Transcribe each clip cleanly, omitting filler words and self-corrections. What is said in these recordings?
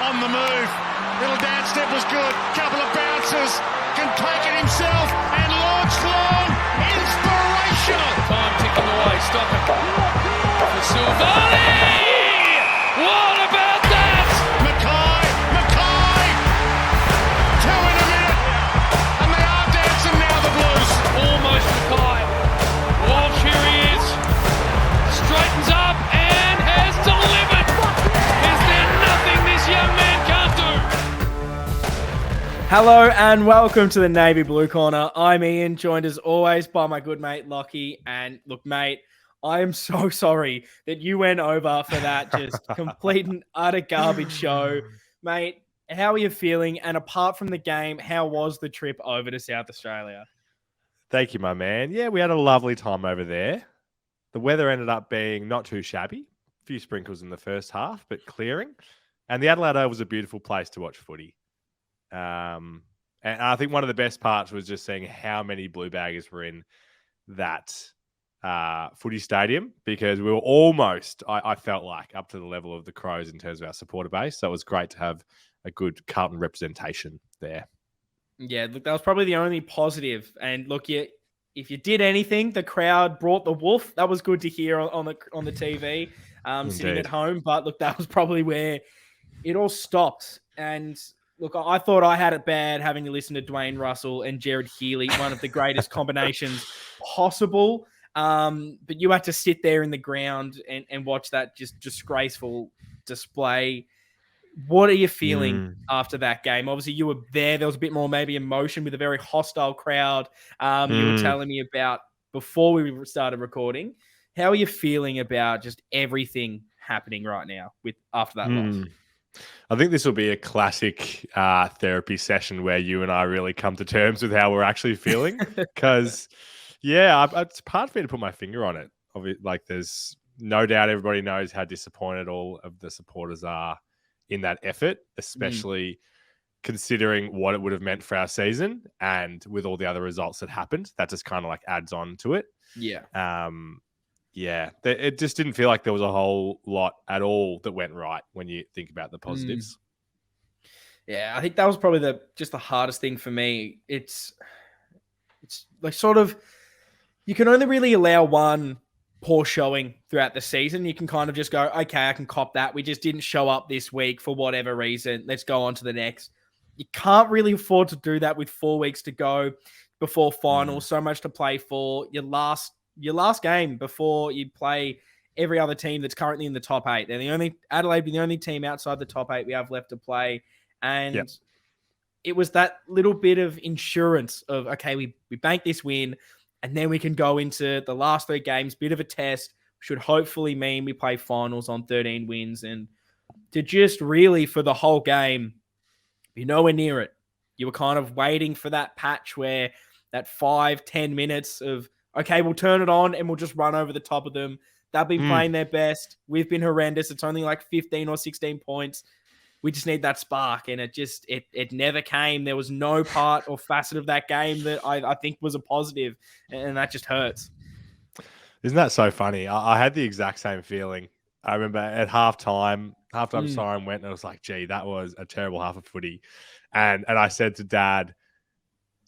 on the move. Little dance step was good. Couple of bounces. Can take it himself and launch long. Inspirational. Time ticking away. Stop it. For Silvani. What about that? Mackay. 2 in a minute. And they are dancing now, the Blues. Almost Mackay. Walsh, here he is. Straightens up and has delivered. Is there nothing this young man can't do? Hello and welcome to the Navy Blue Corner. I'm Ian, joined as always by my good mate Lockie. And look, mate, I am so sorry that you went over for that just complete and utter garbage show. Mate, how are you feeling? And apart from the game, how was the trip over to South Australia? Thank you, my man. Yeah, we had a lovely time over there. The weather ended up being not too shabby. A few sprinkles in the first half, but clearing. And the Adelaide Oval was a beautiful place to watch footy. And I think one of the best parts was just seeing how many Blue Baggers were in that footy stadium, because we were almost, I felt like, up to the level of the Crows in terms of our supporter base. So it was great to have a good Carlton representation there. Yeah, look, that was probably the only positive. And look, if you did anything, the crowd brought the wolf. That was good to hear on the TV, sitting at home. But look, that was probably where it all stopped. And look, I thought I had it bad having to listen to Dwayne Russell and Jared Healy, one of the greatest combinations possible. But you had to sit there in the ground and watch that just disgraceful display. What are you feeling after that game? Obviously, you were there. There was a bit more maybe emotion with a very hostile crowd. You were telling me about before we started recording. How are you feeling about just everything happening right now after that loss? I think this will be a classic therapy session where you and I really come to terms with how we're actually feeling. Because, it's hard for me to put my finger on it. Like, there's no doubt everybody knows how disappointed all of the supporters are in that effort, especially considering what it would have meant for our season, and with all the other results that happened, that just kind of like adds on to it. It just didn't feel like there was a whole lot at all that went right when you think about the positives. Yeah, I think that was probably the hardest thing for me. It's like sort of, you can only really allow one poor showing throughout the season. You can kind of just go, okay, I can cop that. We just didn't show up this week for whatever reason. Let's go on to the next. You can't really afford to do that with 4 weeks to go before finals. So much to play for. Your last game before you play every other team that's currently in the top 8. They're Adelaide being the only team outside the top 8 we have left to play. And it was that little bit of insurance of, okay, we bank this win, and then we can go into the last 3 games, bit of a test, should hopefully mean we play finals on 13 wins. And to just really, for the whole game, be nowhere near it. You were kind of waiting for that patch where that 5-10 minutes of, okay, we'll turn it on and we'll just run over the top of them. They've been playing their best. We've been horrendous. It's only like 15 or 16 points. We just need that spark. And it never came. There was no part or facet of that game that I think was a positive. And that just hurts. Isn't that so funny? I had the exact same feeling. I remember at halftime siren went, and I was like, gee, that was a terrible half of footy. And I said to Dad,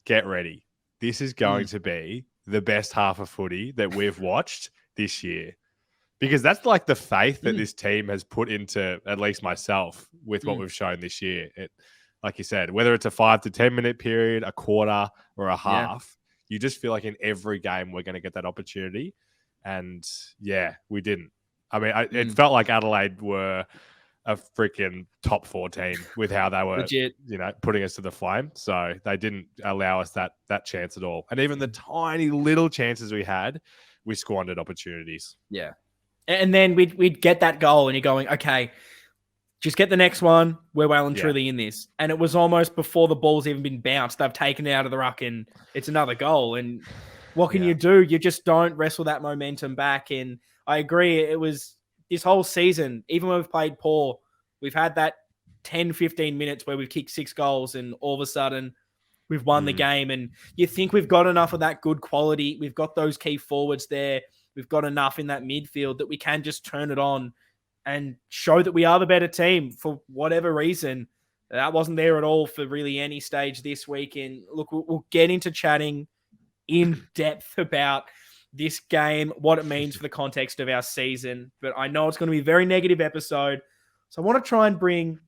get ready. This is going to be the best half of footy that we've watched this year. Because that's like the faith that this team has put into, at least myself, with what we've shown this year. Like you said, whether it's a 5 to 10 minute period, a quarter, or a half, you just feel like in every game we're going to get that opportunity. And we didn't. I mean, it felt like Adelaide were a freaking top 4 team with how they were, putting us to the flame. So they didn't allow us that chance at all. And even the tiny little chances we had, we squandered opportunities. Yeah. And then we'd get that goal and you're going, okay, just get the next one. We're well and truly in this. And it was almost before the ball's even been bounced. They've taken it out of the ruck and it's another goal. And what can you do? You just don't wrestle that momentum back. And I agree. It was this whole season, even when we've played poor, we've had that 10, 15 minutes where we've kicked 6 goals and all of a sudden we've won the game. And you think we've got enough of that good quality. We've got those key forwards there. We've got enough in that midfield that we can just turn it on and show that we are the better team for whatever reason. That wasn't there at all for really any stage this week. And look, we'll get into chatting in depth about this game, what it means for the context of our season. But I know it's going to be a very negative episode. So I want to try and bring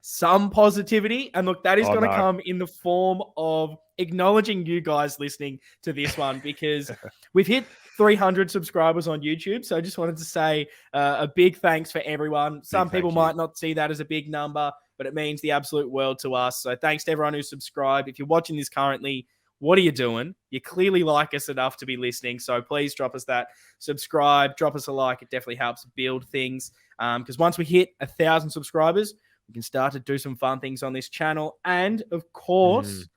some positivity. And look, that is going to come in the form of acknowledging you guys listening to this one, because we've hit 300 subscribers on YouTube. So I just wanted to say a big thanks for everyone. Some people might not see that as a big number, but it means the absolute world to us. So thanks to everyone who subscribed. If you're watching this currently, what are you doing? You clearly like us enough to be listening. So please drop us that subscribe, drop us a like. It definitely helps build things. Because once we hit 1,000 subscribers, we can start to do some fun things on this channel. And of course,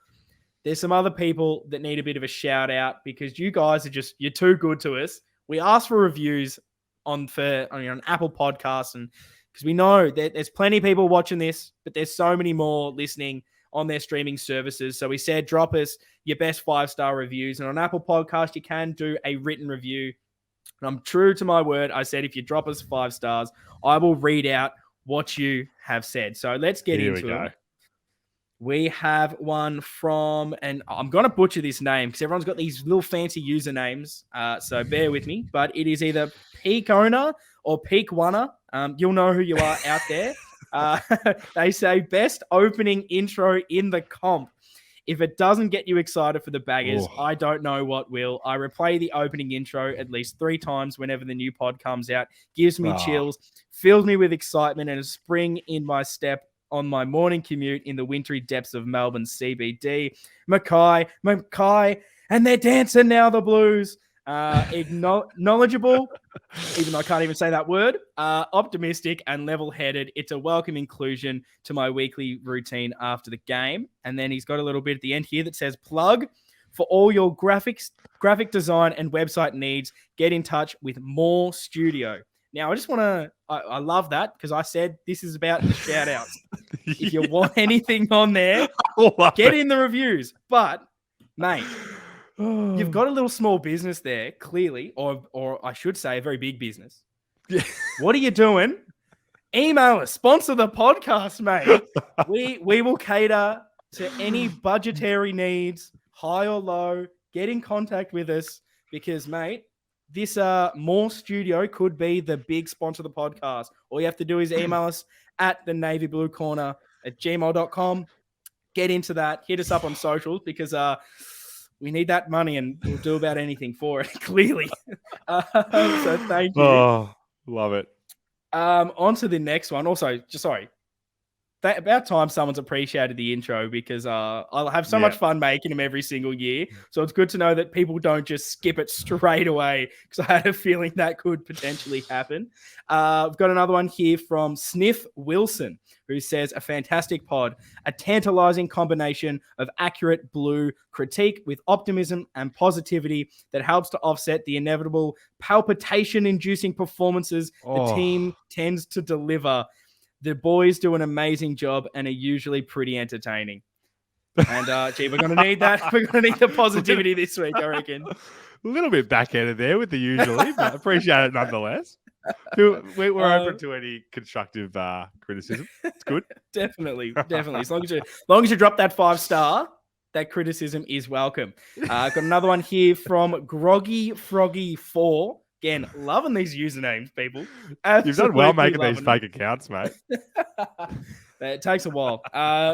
there's some other people that need a bit of a shout out, because you guys are you're too good to us. We ask for reviews on Apple Podcasts, and because we know that there's plenty of people watching this, but there's so many more listening on their streaming services. So we said, drop us your best 5-star reviews. And on Apple Podcast, you can do a written review. And I'm true to my word. I said, if you drop us 5 stars, I will read out what you have said. So let's get into it. We have one from, and I'm going to butcher this name because everyone's got these little fancy usernames. So bear with me, but it is either Peak Owner or Peak Oneer. You'll know who you are out there. They say best opening intro in the comp. If it doesn't get you excited for the Baggers, I don't know what will. I replay the opening intro at least 3 times whenever the new pod comes out. Gives me chills, fills me with excitement and a spring in my step on my morning commute in the wintry depths of Melbourne CBD. Mackay, and they're dancing now, the Blues. Knowledgeable, even though I can't even say that word, optimistic and level-headed. It's a welcome inclusion to my weekly routine after the game. And then he's got a little bit at the end here that says, plug for all your graphic design and website needs. Get in touch with More Studio. Now, I just want to, I love that because I said this is about the shout-outs. If you want anything on there, get in the reviews. But, mate, you've got a little small business there, clearly, or I should say a very big business. Yeah. What are you doing? Email us. Sponsor the podcast, mate. We will cater to any budgetary needs, high or low. Get in contact with us because, mate, this More Studio could be the big sponsor of the podcast. All you have to do is email us at the navybluecorner@gmail.com. Get into that. Hit us up on socials because we need that money and we'll do about anything for it, clearly. So thank you. Oh, love it. On to the next one. Also, about time someone's appreciated the intro because I'll have so much fun making them every single year. So it's good to know that people don't just skip it straight away because I had a feeling that could potentially happen. I've got another one here from Sniff Wilson, who says, a fantastic pod, a tantalizing combination of accurate Blue critique with optimism and positivity that helps to offset the inevitable palpitation-inducing performances the team tends to deliver. The boys do an amazing job and are usually pretty entertaining. And, we're going to need that. We're going to need the positivity this week, I reckon. A little bit backhanded there with the usually, but appreciate it nonetheless. We're open to any constructive criticism. It's good. Definitely. As long as you drop that 5-star, that criticism is welcome. I've got another one here from Groggy Froggy 4. Again, loving these usernames, people. Absolutely. You've done well making these fake accounts, mate. It takes a while.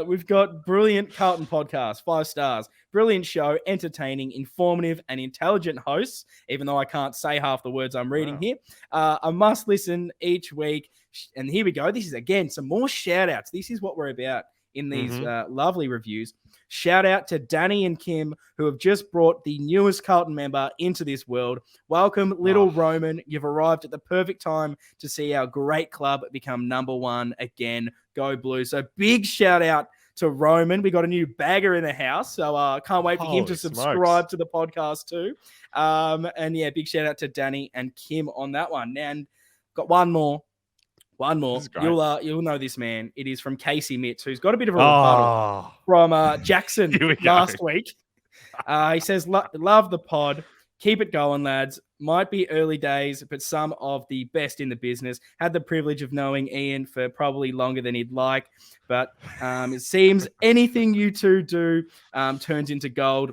We've got brilliant Carlton podcast, 5 stars. Brilliant show, entertaining, informative, and intelligent hosts, even though I can't say half the words I'm reading here. I must listen each week. And here we go. This is, again, some more shout-outs. This is what we're about in these lovely reviews. Shout out to Danny and Kim, who have just brought the newest Carlton member into this world. Welcome, little Roman. You've arrived at the perfect time to see our great club become number 1 again. Go Blues. So big shout out to Roman. We got a new bagger in the house. So can't wait for him to subscribe to the podcast too. And yeah, big shout out to Danny and Kim on that one. And got one more. You'll know this man. It is from Casey Mitz, who's got a bit of a rebuttal from Jackson last week. He says, love the pod. Keep it going, lads. Might be early days, but some of the best in the business. Had the privilege of knowing Ian for probably longer than he'd like, but it seems anything you two do turns into gold.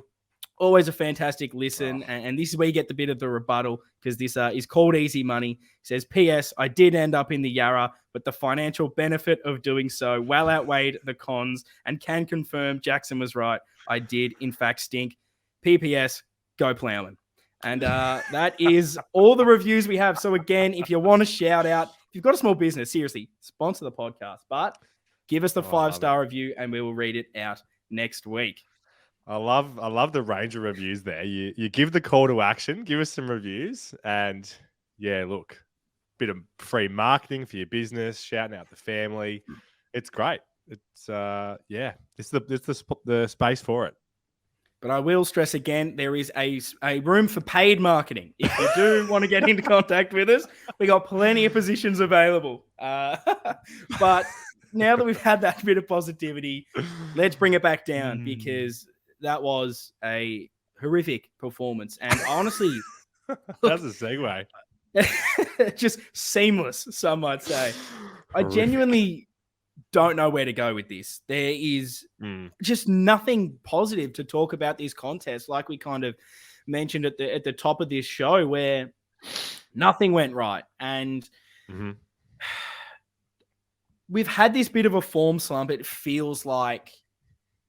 Always a fantastic listen, and this is where you get the bit of the rebuttal, because this is called Easy Money. He says, P.S. I did end up in the Yarra, but the financial benefit of doing so well outweighed the cons, and can confirm Jackson was right. I did, in fact, stink. PPS, go Plowman. And that is all the reviews we have. So again, if you want to shout out, if you've got a small business, seriously, sponsor the podcast, but give us the 5-star review and we will read it out next week. I love the range of reviews there. You give the call to action, give us some reviews, and yeah, look, bit of free marketing for your business, shouting out the family. It's great. It's it's the space for it. But I will stress again, there is a room for paid marketing. If you do want to get into contact with us, we got plenty of positions available. But now that we've had that bit of positivity, let's bring it back down, because that was a horrific performance. And honestly, that's a segue. Just seamless, some might say. I genuinely don't know where to go with this. There is just nothing positive to talk about this contest, like we kind of mentioned at the top of this show, where nothing went right. And we've had this bit of a form slump, it feels like,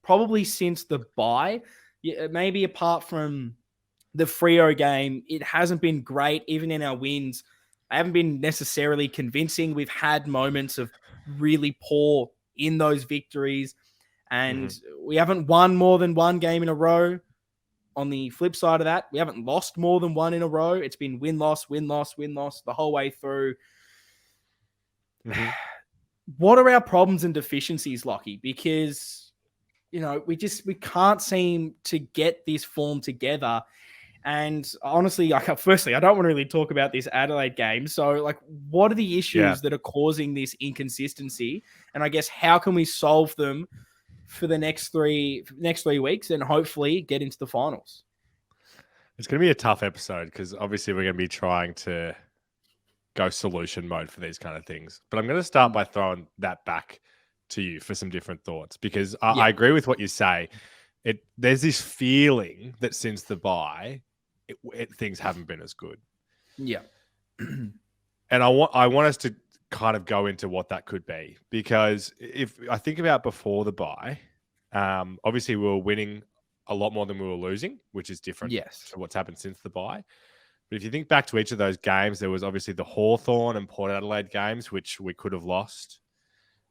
probably since the bye. Maybe apart from the Freo game, it hasn't been great. Even in our wins, I haven't been necessarily convincing. We've had moments of really poor in those victories, and we haven't won more than one game in a row. On the flip side of that, we haven't lost more than one in a row. It's been win-loss, win-loss, win-loss the whole way through. What are our problems and deficiencies, Lockie? Because we can't seem to get this form together. And honestly, firstly, I don't want to really talk about this Adelaide game. So, what are the issues that are causing this inconsistency? And I guess, how can we solve them for the next three weeks and hopefully get into the finals? It's going to be a tough episode, because obviously we're going to be trying to go solution mode for these kind of things. But I'm going to start by throwing that back to you for some different thoughts, because I agree with what you say. There's this feeling that since the bye, things haven't been as good. Yeah. And I want us to kind of go into what that could be, because if I think about before the bye, obviously we were winning a lot more than we were losing, which is different to what's happened since the bye. But if you think back to each of those games, there was obviously the Hawthorn and Port Adelaide games, which we could have lost.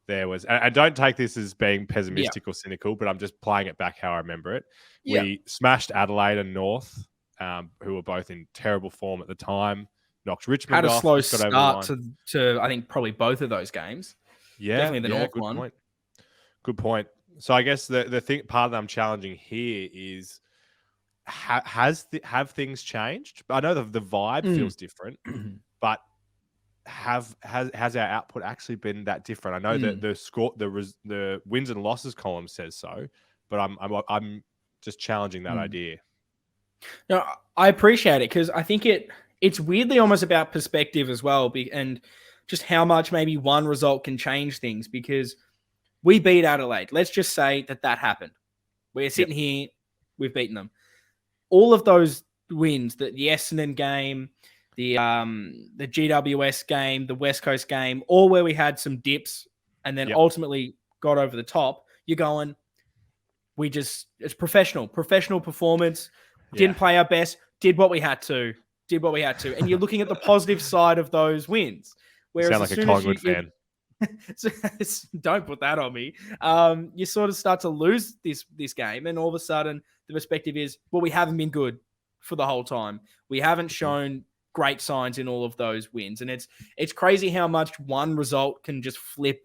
There was, and don't take this as being pessimistic or cynical, but I'm just playing it back how I remember it. We smashed Adelaide and North, who were both in terrible form at the time. Knocked Richmond off. Had a slow start to I think probably both of those games. Yeah, definitely the North one. Point. Good point. So I guess the thing, part that I'm challenging here is, have things changed? I know the vibe feels different, but has our output actually been that different? I know that the wins and losses column says so, but I'm just challenging that idea. No, I appreciate it, because I think it's weirdly almost about perspective as well, and just how much maybe one result can change things. Because we beat Adelaide. Let's just say that happened. We're sitting here, we've beaten them. All of those wins, the Essendon game, the GWS game, the West Coast game, all where we had some dips and then ultimately got over the top, you're going, it's professional performance. Didn't play our best, did what we had to. And you're looking at the positive side of those wins. Whereas you sound like a Collingwood fan. Don't put that on me. You sort of start to lose this game, and all of a sudden the perspective is, well, we haven't been good for the whole time. We haven't shown great signs in all of those wins. And it's crazy how much one result can just flip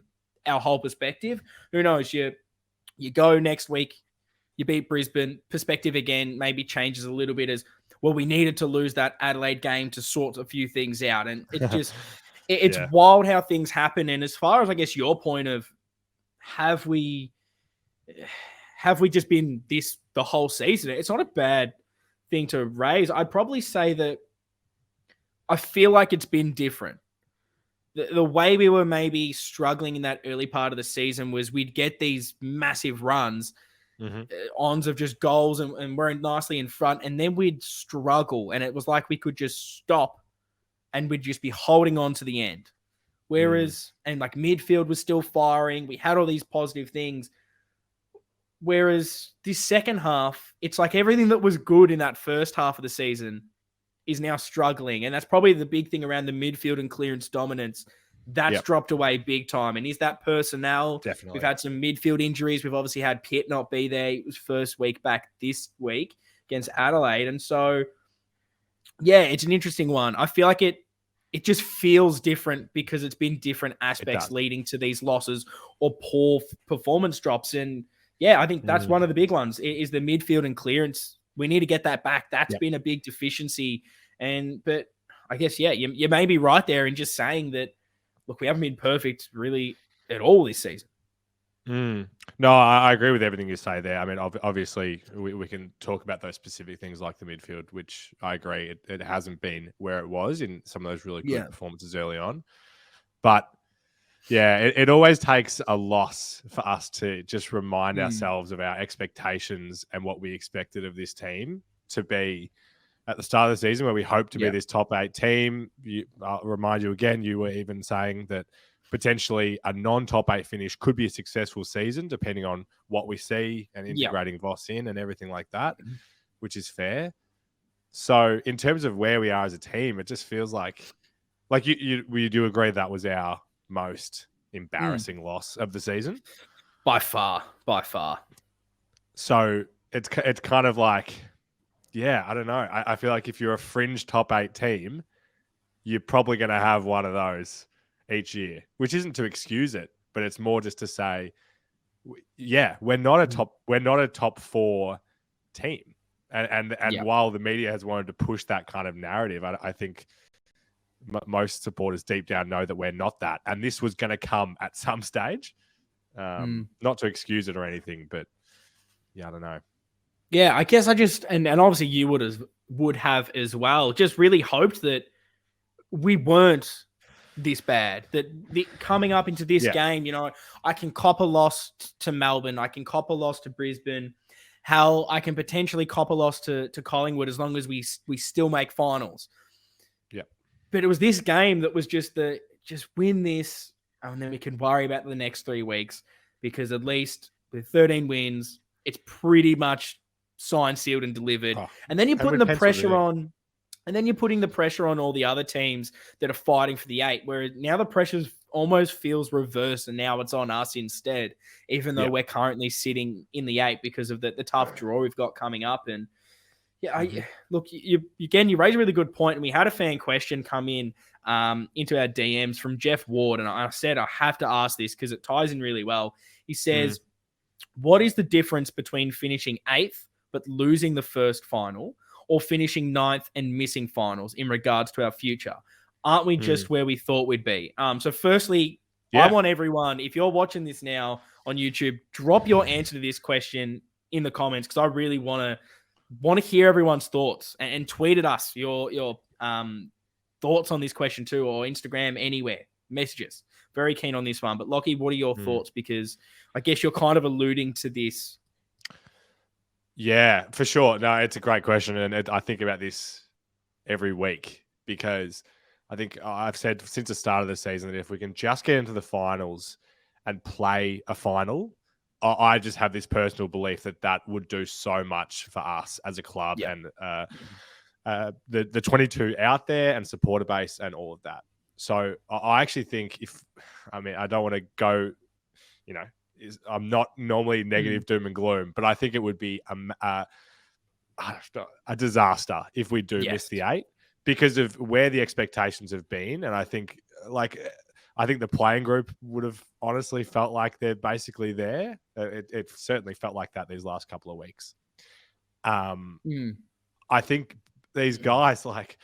our whole perspective. Who knows? You go next week, you beat Brisbane, perspective again maybe changes a little bit as, well, we needed to lose that Adelaide game to sort a few things out. And it just, it's wild how things happen. And as far as I guess your point of, have we just been this the whole season? It's not a bad thing to raise, I'd probably say that I feel like it's been different. The way we were maybe struggling in that early part of the season was we'd get these massive runs, ons of just goals, and we're nicely in front, and then we'd struggle, and it was like we could just stop and we'd just be holding on to the end. Whereas, and like midfield was still firing, we had all these positive things. Whereas this second half, it's like everything that was good in that first half of the season is now struggling. And that's probably the big thing around the midfield and clearance dominance. That's dropped away big time. And is that personnel? Definitely. We've had some midfield injuries. We've obviously had Pitt not be there. It was first week back this week against Adelaide. And so, yeah, it's an interesting one. I feel like it just feels different because it's been different aspects leading to these losses or poor performance drops. And yeah, I think that's one of the big ones is the midfield and clearance. We need to get that back. That's been a big deficiency. But I guess, yeah, you may be right there in just saying that, look, we haven't been perfect really at all this season. No, I agree with everything you say there. I mean, obviously, we can talk about those specific things like the midfield, which I agree, it hasn't been where it was in some of those really good performances early on. But yeah, it always takes a loss for us to just remind ourselves of our expectations and what we expected of this team to be at the start of the season, where we hoped to be this top 8 team. I'll remind you again, you were even saying that potentially a non-top 8 finish could be a successful season, depending on what we see and integrating Voss in and everything like that, which is fair. So in terms of where we are as a team, it just feels like we do agree that was our most embarrassing loss of the season. By far. So it's kind of like, yeah, I don't know. I feel like if you're a fringe top 8 team, you're probably going to have one of those each year, which isn't to excuse it, but it's more just to say, yeah, we're not a top 4 team. And while the media has wanted to push that kind of narrative, I think most supporters deep down know that we're not that. And this was going to come at some stage. Not to excuse it or anything, but yeah, I don't know. Yeah, I guess I just, and obviously you would have as well, just really hoped that we weren't this bad, that coming up into this game, you know, I can cop a loss to Melbourne, I can cop a loss to Brisbane, how I can potentially cop a loss to Collingwood as long as we still make finals. Yeah. But it was this game that was just win this, and then we can worry about the next 3 weeks, because at least with 13 wins, it's pretty much signed, sealed, and delivered. And then you're putting the pressure on, and then you're putting the pressure on all the other teams that are fighting for the 8, where now the pressure almost feels reversed, and now it's on us instead, even though we're currently sitting in the 8 because of the tough draw we've got coming up. And look, you raised a really good point, and we had a fan question come in into our DMs from Jeff Ward, and I said I have to ask this because it ties in really well. He says, what is the difference between finishing 8th but losing the first final, or finishing 9th and missing finals in regards to our future? Aren't we just where we thought we'd be? So firstly, I want everyone, if you're watching this now on YouTube, drop your answer to this question in the comments, because I really want to hear everyone's thoughts, and tweet at us your thoughts on this question too, or Instagram, anywhere, messages. Very keen on this one. But Lockie, what are your thoughts? Because I guess you're kind of alluding to this. Yeah, for sure. No, it's a great question. And I think about this every week, because I think I've said since the start of the season that if we can just get into the finals and play a final, I just have this personal belief that would do so much for us as a club and the 22 out there and supporter base and all of that. So I actually think I don't want to go, I'm not normally negative doom and gloom, but I think it would be a disaster if we do miss the 8, because of where the expectations have been. And I think the playing group would have honestly felt like they're basically there. It certainly felt like that these last couple of weeks. I think these guys like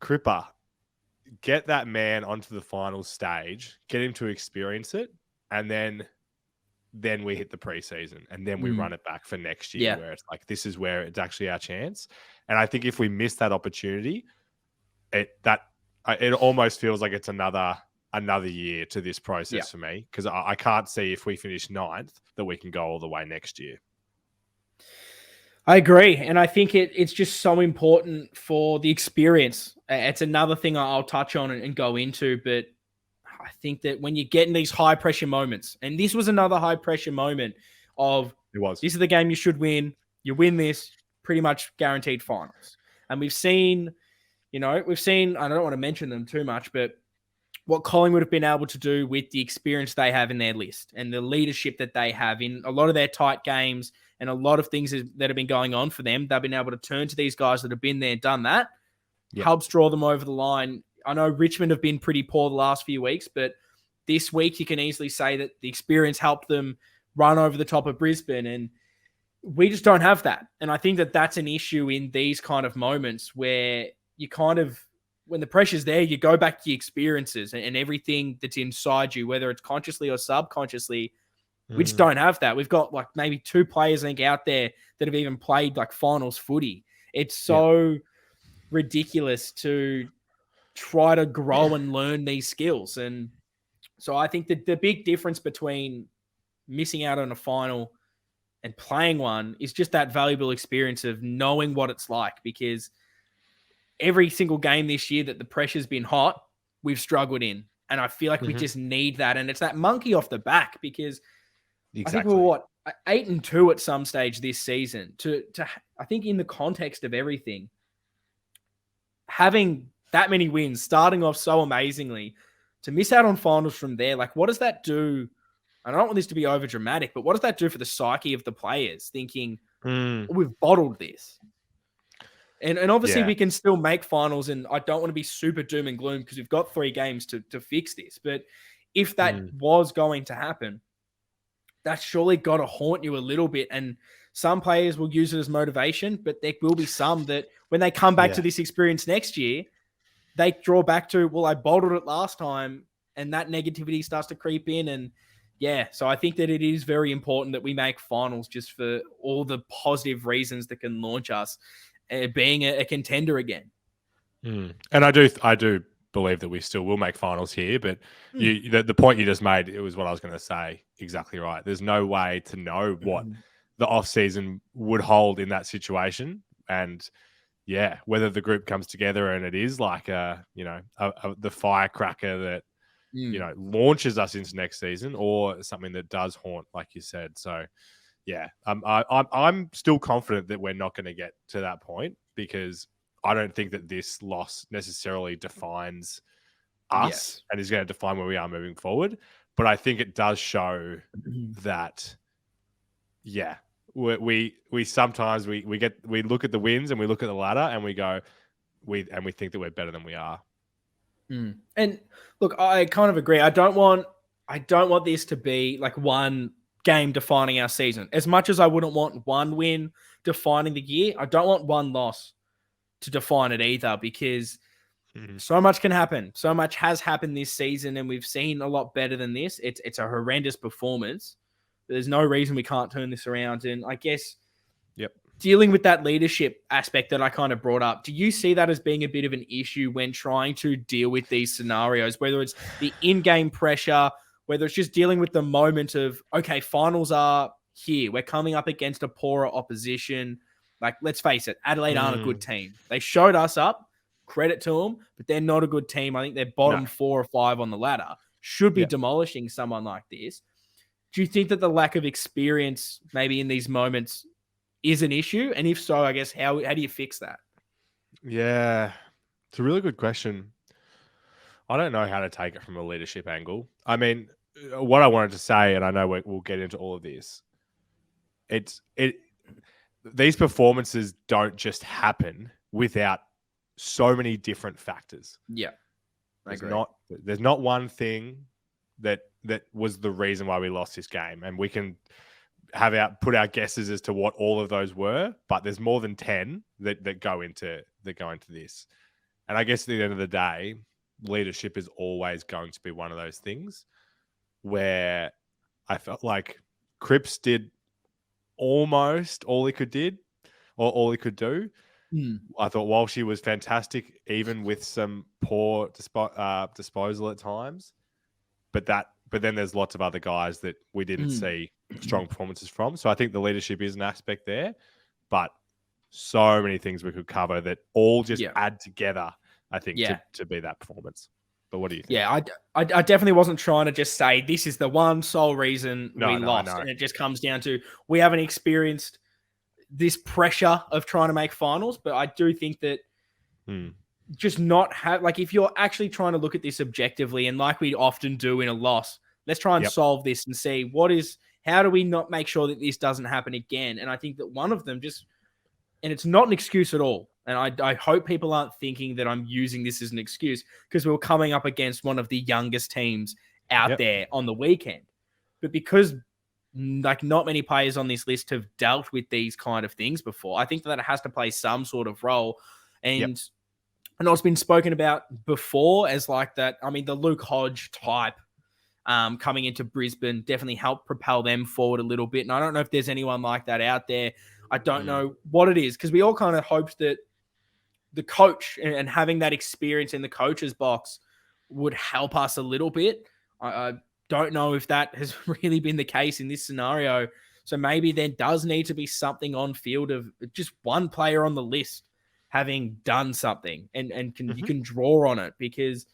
Cripper, get that man onto the final stage, get him to experience it, and then then we hit the preseason and then we run it back for next year, where it's like, this is where it's actually our chance. And I think if we miss that opportunity, it almost feels like it's another year to this process for me, because I can't see if we finish 9th that we can go all the way next year. I agree. And I think it's just so important for the experience. It's another thing I'll touch on and go into, but I think that when you get in these high pressure moments, and this was another high pressure moment of, this is the game you should win. You win this, pretty much guaranteed finals. And we've seen, I don't want to mention them too much, but what Collingwood have been able to do with the experience they have in their list and the leadership that they have in a lot of their tight games and a lot of things that have been going on for them, they've been able to turn to these guys that have been there and done that, helps draw them over the line. I know Richmond have been pretty poor the last few weeks, but this week you can easily say that the experience helped them run over the top of Brisbane, and we just don't have that. And I think that that's an issue in these kind of moments where you kind of, when the pressure's there, you go back to your experiences and everything that's inside you, whether it's consciously or subconsciously. We just don't have that. We've got like maybe 2 players, I think, out there that have even played like finals footy. It's so ridiculous to try to grow and learn these skills. And so I think that the big difference between missing out on a final and playing one is just that valuable experience of knowing what it's like, because every single game this year that the pressure's been hot, we've struggled in. And I feel like we just need that. And it's that monkey off the back, because I think we were 8-2 at some stage this season. I think in the context of everything, having that many wins, starting off so amazingly, to miss out on finals from there, like, what does that do? I don't want this to be over dramatic, but what does that do for the psyche of the players thinking, we've bottled this? And obviously we can still make finals, and I don't want to be super doom and gloom because we've got 3 games to fix this. But if that was going to happen, that's surely got to haunt you a little bit. And some players will use it as motivation, but there will be some that when they come back to this experience next year, they draw back to, well, I bottled it last time, and that negativity starts to creep in. And so I think that it is very important that we make finals just for all the positive reasons that can launch us being a contender again. And I do believe that we still will make finals here, but the point you just made, it was what I was going to say. Exactly right. There's no way to know what the off season would hold in that situation. And whether the group comes together and it is like the firecracker that, launches us into next season, or something that does haunt, like you said. So I'm still confident that we're not going to get to that point, because I don't think that this loss necessarily defines us and is going to define where we are moving forward. But I think it does show that, we sometimes we look at the wins and we look at the ladder and we go, we think that we're better than we are. And look, I kind of agree. I don't want this to be like one game defining our season. As much as I wouldn't want one win defining the year, I don't want one loss to define it either, because so much can happen. So much has happened this season, and we've seen a lot better than this. It's a horrendous performance. There's no reason we can't turn this around. And I guess dealing with that leadership aspect that I kind of brought up, do you see that as being a bit of an issue when trying to deal with these scenarios, whether it's the in-game pressure, whether it's just dealing with the moment of, okay, finals are here. We're coming up against a poorer opposition. Like, let's face it, Adelaide aren't a good team. They showed us up, credit to them, but they're not a good team. I think they're bottom 4 or 5 on the ladder. Should be demolishing someone like this. Do you think that the lack of experience maybe in these moments is an issue? And if so, I guess, how do you fix that? Yeah, it's a really good question. I don't know how to take it from a leadership angle. I mean, what I wanted to say, and I know we'll get into all of this, these performances don't just happen without so many different factors. Yeah, I agree. There's not one thing that was the reason why we lost this game, and we can put our guesses as to what all of those were, but there's more than 10 that go into this. And I guess at the end of the day, leadership is always going to be one of those things where I felt like Cripps did almost all he could do. I thought Walshy was fantastic, even with some poor disposal at times. But then there's lots of other guys that we didn't see strong performances from. So I think the leadership is an aspect there, but so many things we could cover that all just add together, I think, to be that performance. But what do you think? Yeah, I definitely wasn't trying to just say this is the one sole reason we lost. And it just comes down to we haven't experienced this pressure of trying to make finals. But I do think that just not have, like, if you're actually trying to look at this objectively, and like we often do in a loss, let's try and solve this and see how do we not make sure that this doesn't happen again? And I think that one of them and it's not an excuse at all. And I hope people aren't thinking that I'm using this as an excuse, because we were coming up against one of the youngest teams out there on the weekend. But because like not many players on this list have dealt with these kind of things before, I think that it has to play some sort of role. And I know it's been spoken about before as like that. I mean, the Luke Hodge type coming into Brisbane definitely helped propel them forward a little bit. And I don't know if there's anyone like that out there. I don't know what it is, because we all kind of hoped that the coach and having that experience in the coach's box would help us a little bit. I don't know if that has really been the case in this scenario. So maybe there does need to be something on field of just one player on the list having done something and you can draw on it, because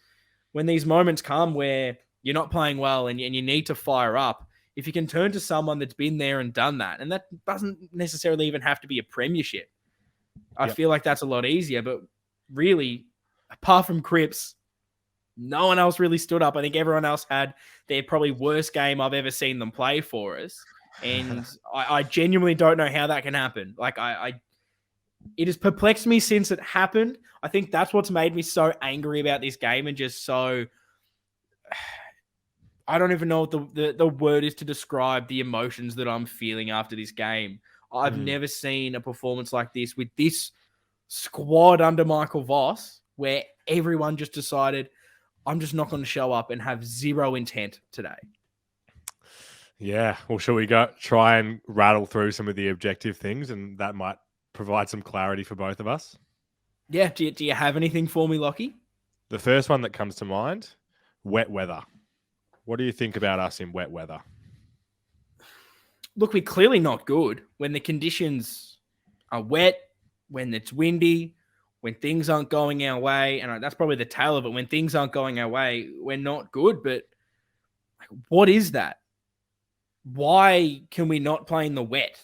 when these moments come where you're not playing well and you need to fire up, if you can turn to someone that's been there and done that, and that doesn't necessarily even have to be a premiership, I feel like that's a lot easier. But really, apart from Cripps, no one else really stood up. I think everyone else had their probably worst game I've ever seen them play for us. And I genuinely don't know how that can happen. Like, it has perplexed me since it happened. I think that's what's made me so angry about this game, and just so, I don't even know what the word is to describe the emotions that I'm feeling after this game. I've never seen a performance like this with this squad under Michael Voss, where everyone just decided, I'm just not going to show up and have zero intent today. Yeah. Well, shall we try and rattle through some of the objective things, and that might provide some clarity for both of us? Yeah. Do you have anything for me, Lockie? The first one that comes to mind, wet weather. What do you think about us in wet weather? Look, we're clearly not good when the conditions are wet, when it's windy, when things aren't going our way. And that's probably the tail of it. When things aren't going our way, we're not good. But what is that? Why can we not play in the wet?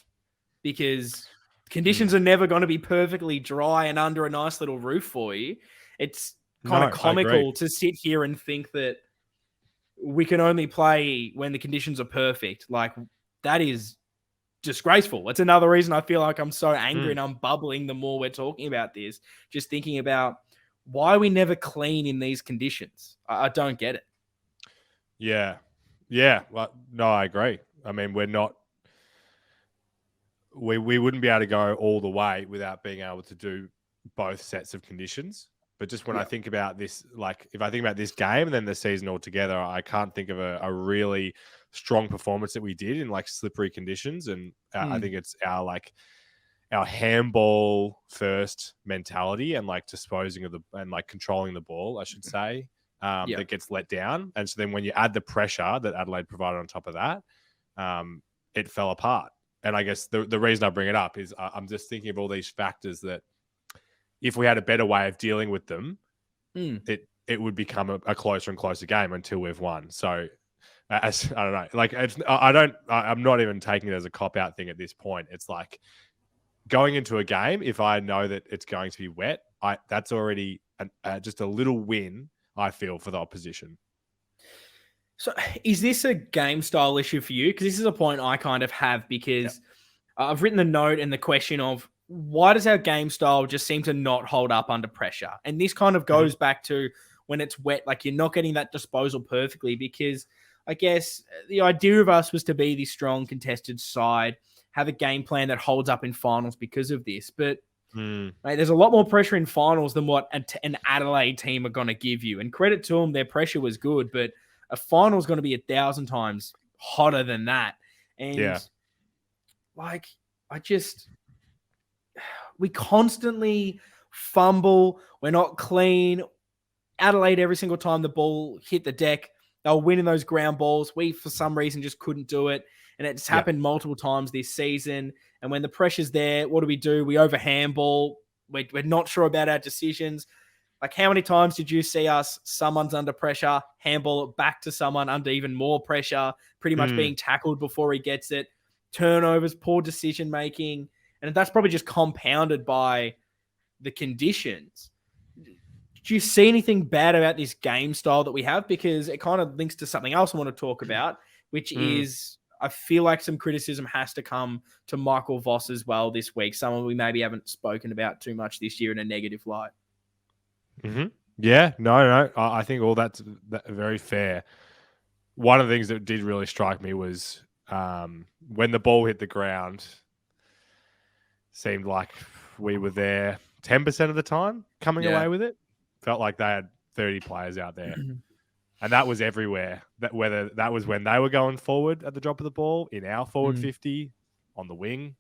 Because conditions are never going to be perfectly dry and under a nice little roof for you. It's kind of comical to sit here and think that we can only play when the conditions are perfect. Like, that is disgraceful. That's another reason I feel like I'm so angry and I'm bubbling the more we're talking about this. Just thinking about why we never clean in these conditions. I don't get it. Yeah. Yeah. Well, no, I agree. I mean, we wouldn't be able to go all the way without being able to do both sets of conditions. But just when I think about this, like if I think about this game and then the season altogether, I can't think of a really strong performance that we did in like slippery conditions. And I think it's our handball first mentality and like disposing of and like controlling the ball, I should say, that gets let down. And so then when you add the pressure that Adelaide provided on top of that, it fell apart. And I guess the reason I bring it up is I'm just thinking of all these factors that if we had a better way of dealing with them, it would become a closer and closer game until we've won. So I don't know, like I'm not even taking it as a cop-out thing at this point. It's like going into a game, if I know that it's going to be wet, that's already just a little win, I feel, for the opposition. So is this a game style issue for you? Because this is a point I kind of have, because I've written the note and the question of, why does our game style just seem to not hold up under pressure? And this kind of goes back to when it's wet, like you're not getting that disposal perfectly, because I guess the idea of us was to be the strong contested side, have a game plan that holds up in finals because of this. But mate, there's a lot more pressure in finals than what an Adelaide team are going to give you. And credit to them, their pressure was good, but a final is going to be 1,000 times hotter than that. And like, we constantly fumble. We're not clean. Adelaide, every single time the ball hit the deck, they were winning those ground balls. We, for some reason, just couldn't do it. And it's happened multiple times this season. And when the pressure's there, what do? We overhandball. We're not sure about our decisions. Like, how many times did you see us, someone's under pressure, handball it back to someone under even more pressure, pretty much being tackled before he gets it, turnovers, poor decision-making, and that's probably just compounded by the conditions. Do you see anything bad about this game style that we have? Because it kind of links to something else I want to talk about, which is I feel like some criticism has to come to Michael Voss as well this week, someone we maybe haven't spoken about too much this year in a negative light. Mm-hmm. Yeah, no. I think all that's very fair. One of the things that did really strike me was when the ball hit the ground, seemed like we were there 10% of the time coming away with it. Felt like they had 30 players out there. And that was everywhere. Whether that was when they were going forward at the drop of the ball, in our forward 50, on the wing,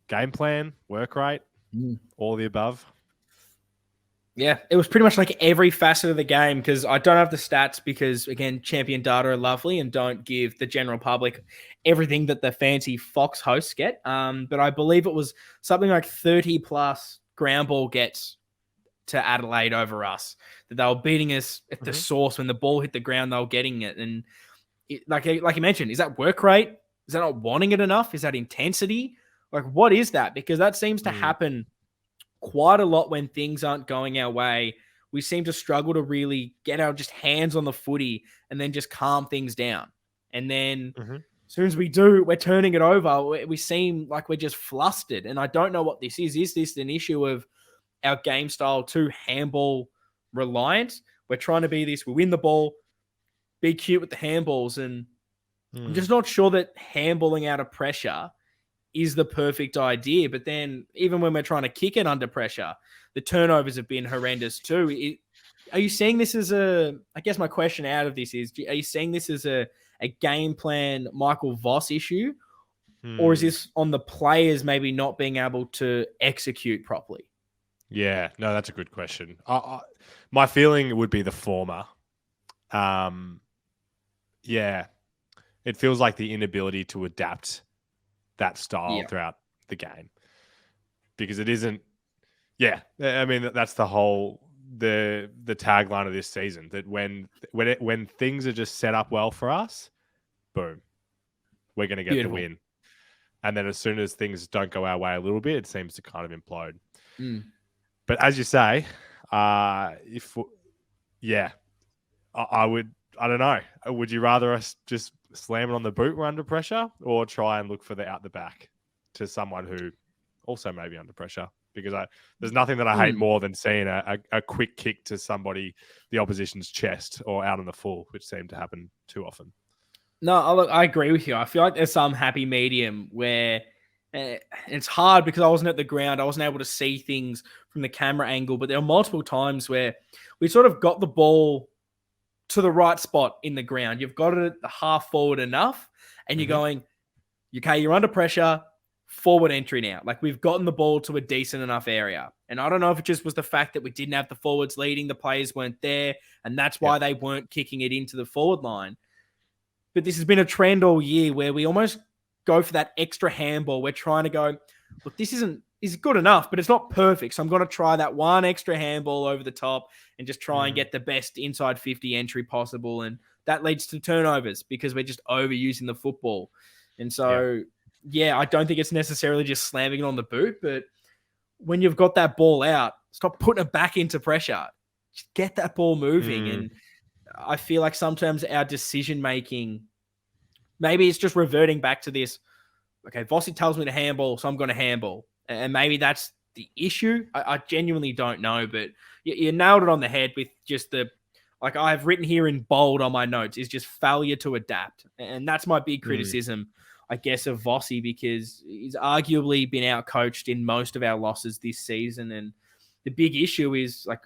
game plan, work rate, all the above. Yeah, it was pretty much like every facet of the game, because I don't have the stats because, again, champion data are lovely and don't give the general public everything that the fancy Fox hosts get. But I believe it was something like 30 plus ground ball gets to Adelaide over us, that they were beating us at the source. When the ball hit the ground, they were getting it. And like you mentioned, is that work rate? Is that not wanting it enough? Is that intensity? Like, what is that? Because that seems to happen quite a lot when things aren't going our way. We seem to struggle to really get our just hands on the footy and then just calm things down. And then as soon as we do, we're turning it over. We seem like we're just flustered. And I don't know what this is. Is this an issue of our game style too handball reliant? We're trying to be this, we win the ball, be cute with the handballs. And I'm just not sure that handballing out of pressure is the perfect idea. But then even when we're trying to kick it under pressure, the turnovers have been horrendous too. Are you seeing this as I guess my question out of this is, are you seeing this as a game plan Michael Voss issue? Or is this on the players maybe not being able to execute properly? Yeah, no, that's a good question. My feeling would be the former. Yeah, it feels like the inability to adapt that style throughout the game, because it isn't. Yeah, I mean, that's the whole the tagline of this season, that when things are just set up well for us, boom, we're going to get the win. And then as soon as things don't go our way a little bit, it seems to kind of implode. But as you say, I don't know. Would you rather us just slam it on the boot when under pressure, or try and look for the out the back to someone who also may be under pressure? Because there's nothing that I hate more than seeing a quick kick to somebody, the opposition's chest, or out on the full, which seemed to happen too often. No, I agree with you. I feel like there's some happy medium where it's hard because I wasn't at the ground. I wasn't able to see things from the camera angle, but there were multiple times where we sort of got the ball to the right spot in the ground. You've got it at the half forward enough, and you're going, okay, you're under pressure, forward entry now. Like, we've gotten the ball to a decent enough area. And I don't know if it just was the fact that we didn't have the forwards leading, the players weren't there, and that's why they weren't kicking it into the forward line. But this has been a trend all year where we almost go for that extra handball. We're trying to go, look, this is good enough, but it's not perfect. So I'm going to try that one extra handball over the top and just try and get the best inside 50 entry possible. And that leads to turnovers because we're just overusing the football. And so, I don't think it's necessarily just slamming it on the boot, but when you've got that ball out, stop putting it back into pressure. Just get that ball moving. And I feel like sometimes our decision-making, maybe it's just reverting back to this, okay, Vossi tells me to handball, so I'm going to handball. And maybe that's the issue. I genuinely don't know, but you nailed it on the head with just like I've written here in bold on my notes, is just failure to adapt. And that's my big criticism, I guess, of Vossi, because he's arguably been out-coached in most of our losses this season. And the big issue is, like,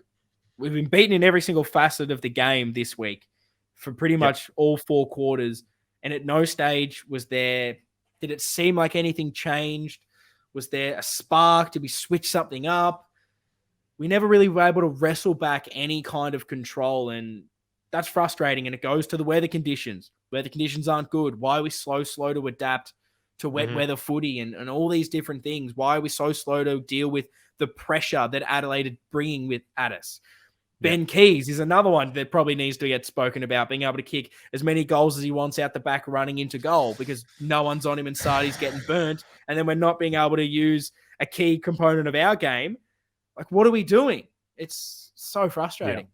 we've been beaten in every single facet of the game this week for pretty much all four quarters. And at no stage did it seem like anything changed? Was there a spark? Did we switch something up? We never really were able to wrestle back any kind of control, and that's frustrating. And it goes to the weather conditions. Weather conditions aren't good. Why are we slow to adapt to wet weather footy and all these different things? Why are we so slow to deal with the pressure that Adelaide are bringing at us? Ben Keys is another one that probably needs to get spoken about, being able to kick as many goals as he wants out the back running into goal because no one's on him and Sardi's getting burnt. And then we're not being able to use a key component of our game. Like, what are we doing? It's so frustrating.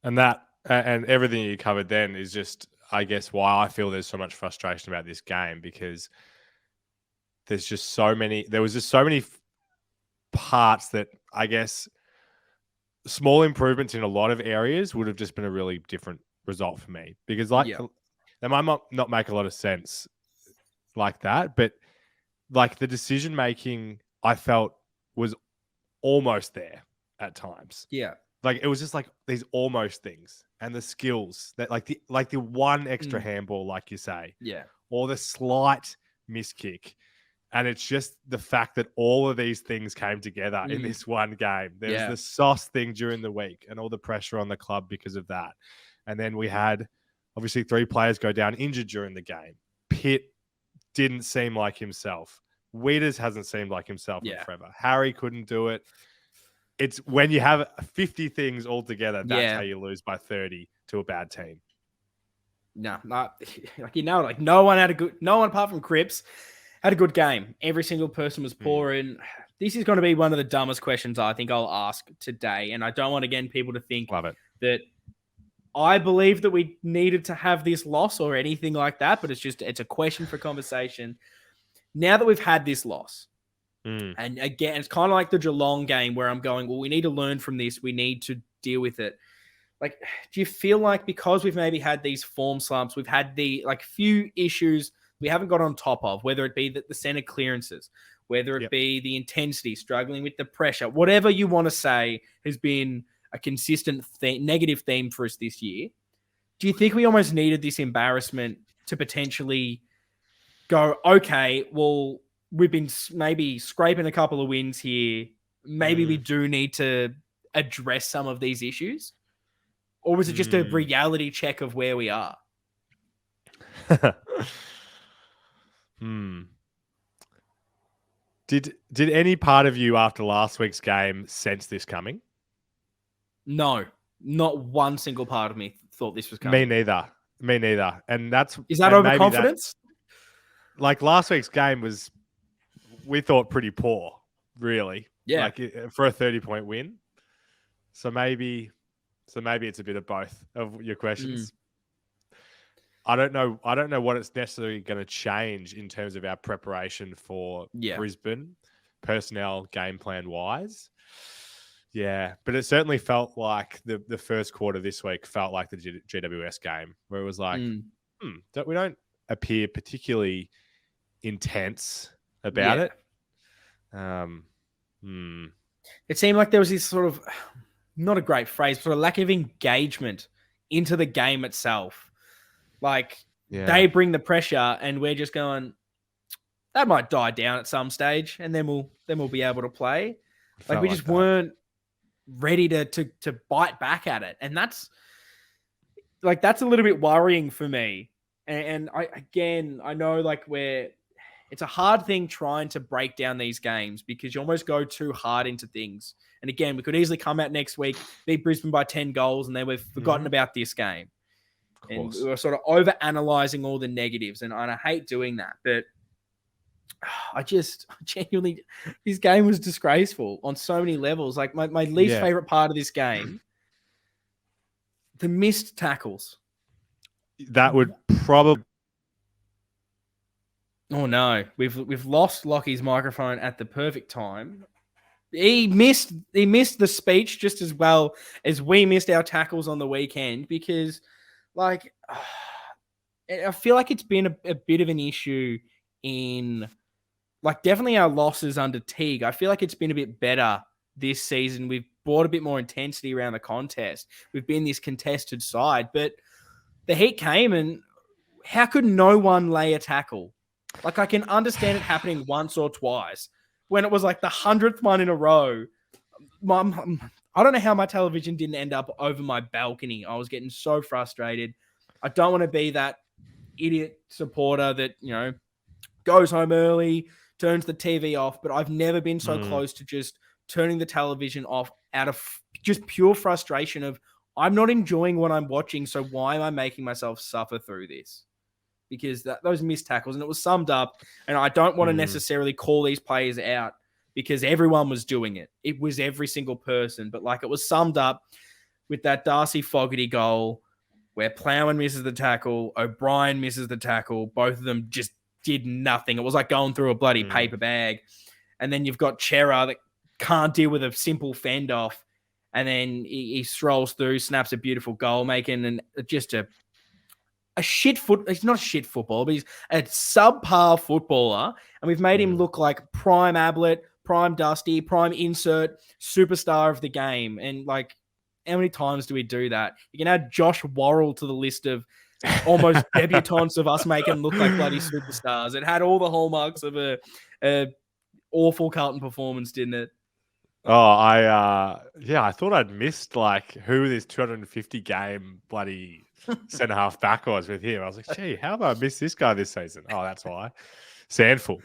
Yeah. And everything you covered then is just, I guess, why I feel there's so much frustration about this game, because there was just so many parts that I guess small improvements in a lot of areas would have just been a really different result for me, because they might not make a lot of sense like that, but like the decision making I felt was almost there at times. Yeah. Like it was just like these almost things, and the skills that like the one extra handball, like you say, or the slight miss kick. And it's just the fact that all of these things came together in this one game. There was the sauce thing during the week and all the pressure on the club because of that. And then we had obviously 3 players go down injured during the game. Pitt didn't seem like himself. Weeders hasn't seemed like himself in forever. Harry couldn't do it. It's when you have 50 things all together, that's how you lose by 30 to a bad team. No, like no one apart from Cripps had a good game. Every single person was poor. And this is going to be one of the dumbest questions I think I'll ask today. And I don't want, again, people to think that I believe that we needed to have this loss or anything like that, but it's a question for conversation. Now that we've had this loss, and again, it's kind of like the Geelong game where I'm going, well, we need to learn from this. We need to deal with it. Like, do you feel like because we've maybe had these form slumps, we've had the few issues we haven't got on top of, whether it be the center clearances, whether it be the intensity, struggling with the pressure, whatever you want to say has been a consistent negative theme for us this year. Do you think we almost needed this embarrassment to potentially go, okay, well, we've been maybe scraping a couple of wins here. Maybe we do need to address some of these issues? Or was it just a reality check of where we are? Did any part of you after last week's game sense this coming? No, not one single part of me thought this was coming. Me neither. And is that overconfidence? Like last week's game was, we thought, pretty poor, really. Yeah. Like for a 30-point win. So maybe it's a bit of both of your questions. I don't know what it's necessarily going to change in terms of our preparation for Brisbane, personnel, game plan wise. Yeah, but it certainly felt like the first quarter this week felt like the GWS game, where it was like, we don't appear particularly intense about it. It seemed like there was this sort of, not a great phrase, but a lack of engagement into the game itself. Like they bring the pressure and we're just going, that might die down at some stage and then we'll be able to play. Like we just weren't ready to bite back at it. And that's a little bit worrying for me. And I know it's a hard thing trying to break down these games because you almost go too hard into things. And again, we could easily come out next week, beat Brisbane by 10 goals, and then we've forgotten about this game. And we're sort of over-analysing all the negatives, and I hate doing that. But I genuinely, this game was disgraceful on so many levels. Like my least favourite part of this game, the missed tackles. That would probably... Oh no, we've lost Lockie's microphone at the perfect time. He missed the speech just as well as we missed our tackles on the weekend because, like, I feel like it's been a bit of an issue in, like, definitely our losses under Teague. I feel like it's been a bit better this season. We've brought a bit more intensity around the contest. We've been this contested side, but the heat came and how could no one lay a tackle? Like, I can understand it happening once or twice. When it was like the 100th one in a row, I don't know how my television didn't end up over my balcony. I was getting so frustrated. I don't want to be that idiot supporter that, goes home early, turns the TV off, but I've never been so close to just turning the television off out of just pure frustration of, I'm not enjoying what I'm watching, so why am I making myself suffer through this? Because those missed tackles, and it was summed up, and I don't want to necessarily call these players out because everyone was doing it. It was every single person, but like, it was summed up with that Darcy Fogarty goal where Plowman misses the tackle, O'Brien misses the tackle, both of them just did nothing. It was like going through a bloody paper bag. And then you've got Chera that can't deal with a simple fend off, and then he strolls through, snaps a beautiful goal, making just a shit foot. He's not a shit footballer, but he's a subpar footballer, and we've made him look like prime Ablett, prime Dusty, prime insert superstar of the game. And like, how many times do we do that? You can add Josh Worrell to the list of almost debutantes of us making him look like bloody superstars. It had all the hallmarks of a awful Carlton performance, didn't it? Oh, I thought I'd missed like who this 250 game bloody centre half back was with him. I was like, gee, how have I missed this guy this season? Oh, that's why. Sandful.